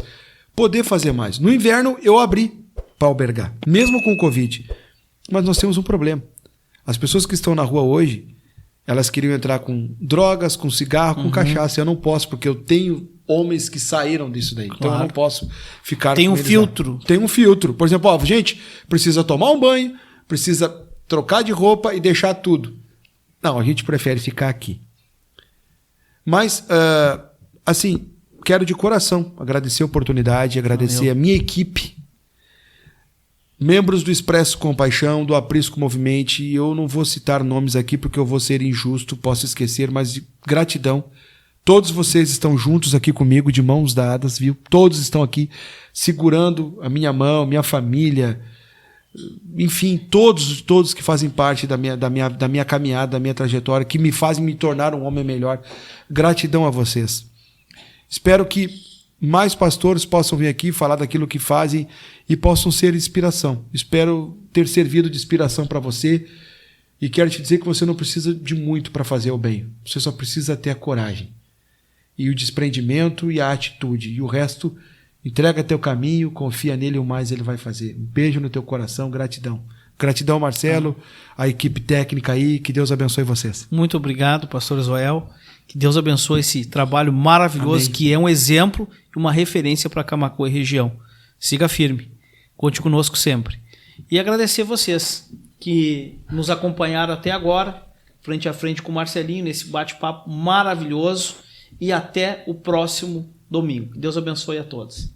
Speaker 2: poder fazer mais. No inverno, eu abri para albergar, mesmo com o Covid. Mas nós temos um problema. As pessoas que estão na rua hoje, elas queriam entrar com drogas, com cigarro, com cachaça. Eu não posso, porque eu tenho homens que saíram disso daí. Então eu não posso ficar
Speaker 1: Tem
Speaker 2: com
Speaker 1: um
Speaker 2: eles
Speaker 1: filtro.
Speaker 2: lá. Tem um filtro. Por exemplo, gente, precisa tomar um banho, precisa trocar de roupa e deixar tudo. Não, a gente prefere ficar aqui. Mas, assim, quero de coração agradecer a oportunidade, agradecer a minha equipe, membros do Expresso Compaixão, do Aprisco Movimente. Eu não vou citar nomes aqui porque eu vou ser injusto, posso esquecer, mas de gratidão. Todos vocês estão juntos aqui comigo, de mãos dadas, viu? Todos estão aqui segurando a minha mão, minha família, enfim, todos que fazem parte da minha caminhada, da minha trajetória, que me fazem me tornar um homem melhor. Gratidão a vocês. Espero que mais pastores possam vir aqui falar daquilo que fazem e possam ser inspiração. Espero ter servido de inspiração para você e quero te dizer que você não precisa de muito para fazer o bem. Você só precisa ter a coragem e o desprendimento e a atitude. E o resto, entrega teu caminho, confia nele, o mais ele vai fazer. Um beijo no teu coração, gratidão. Gratidão, Marcelo, a equipe técnica aí, que Deus abençoe vocês.
Speaker 1: Muito obrigado, pastor Zoel. Que Deus abençoe esse trabalho maravilhoso. Amém. Que é um exemplo e uma referência para Camaquã e região. Siga firme. Conte conosco sempre. E agradecer vocês que nos acompanharam até agora, frente a frente com o Marcelinho, nesse bate-papo maravilhoso. E até o próximo domingo. Deus abençoe a todos.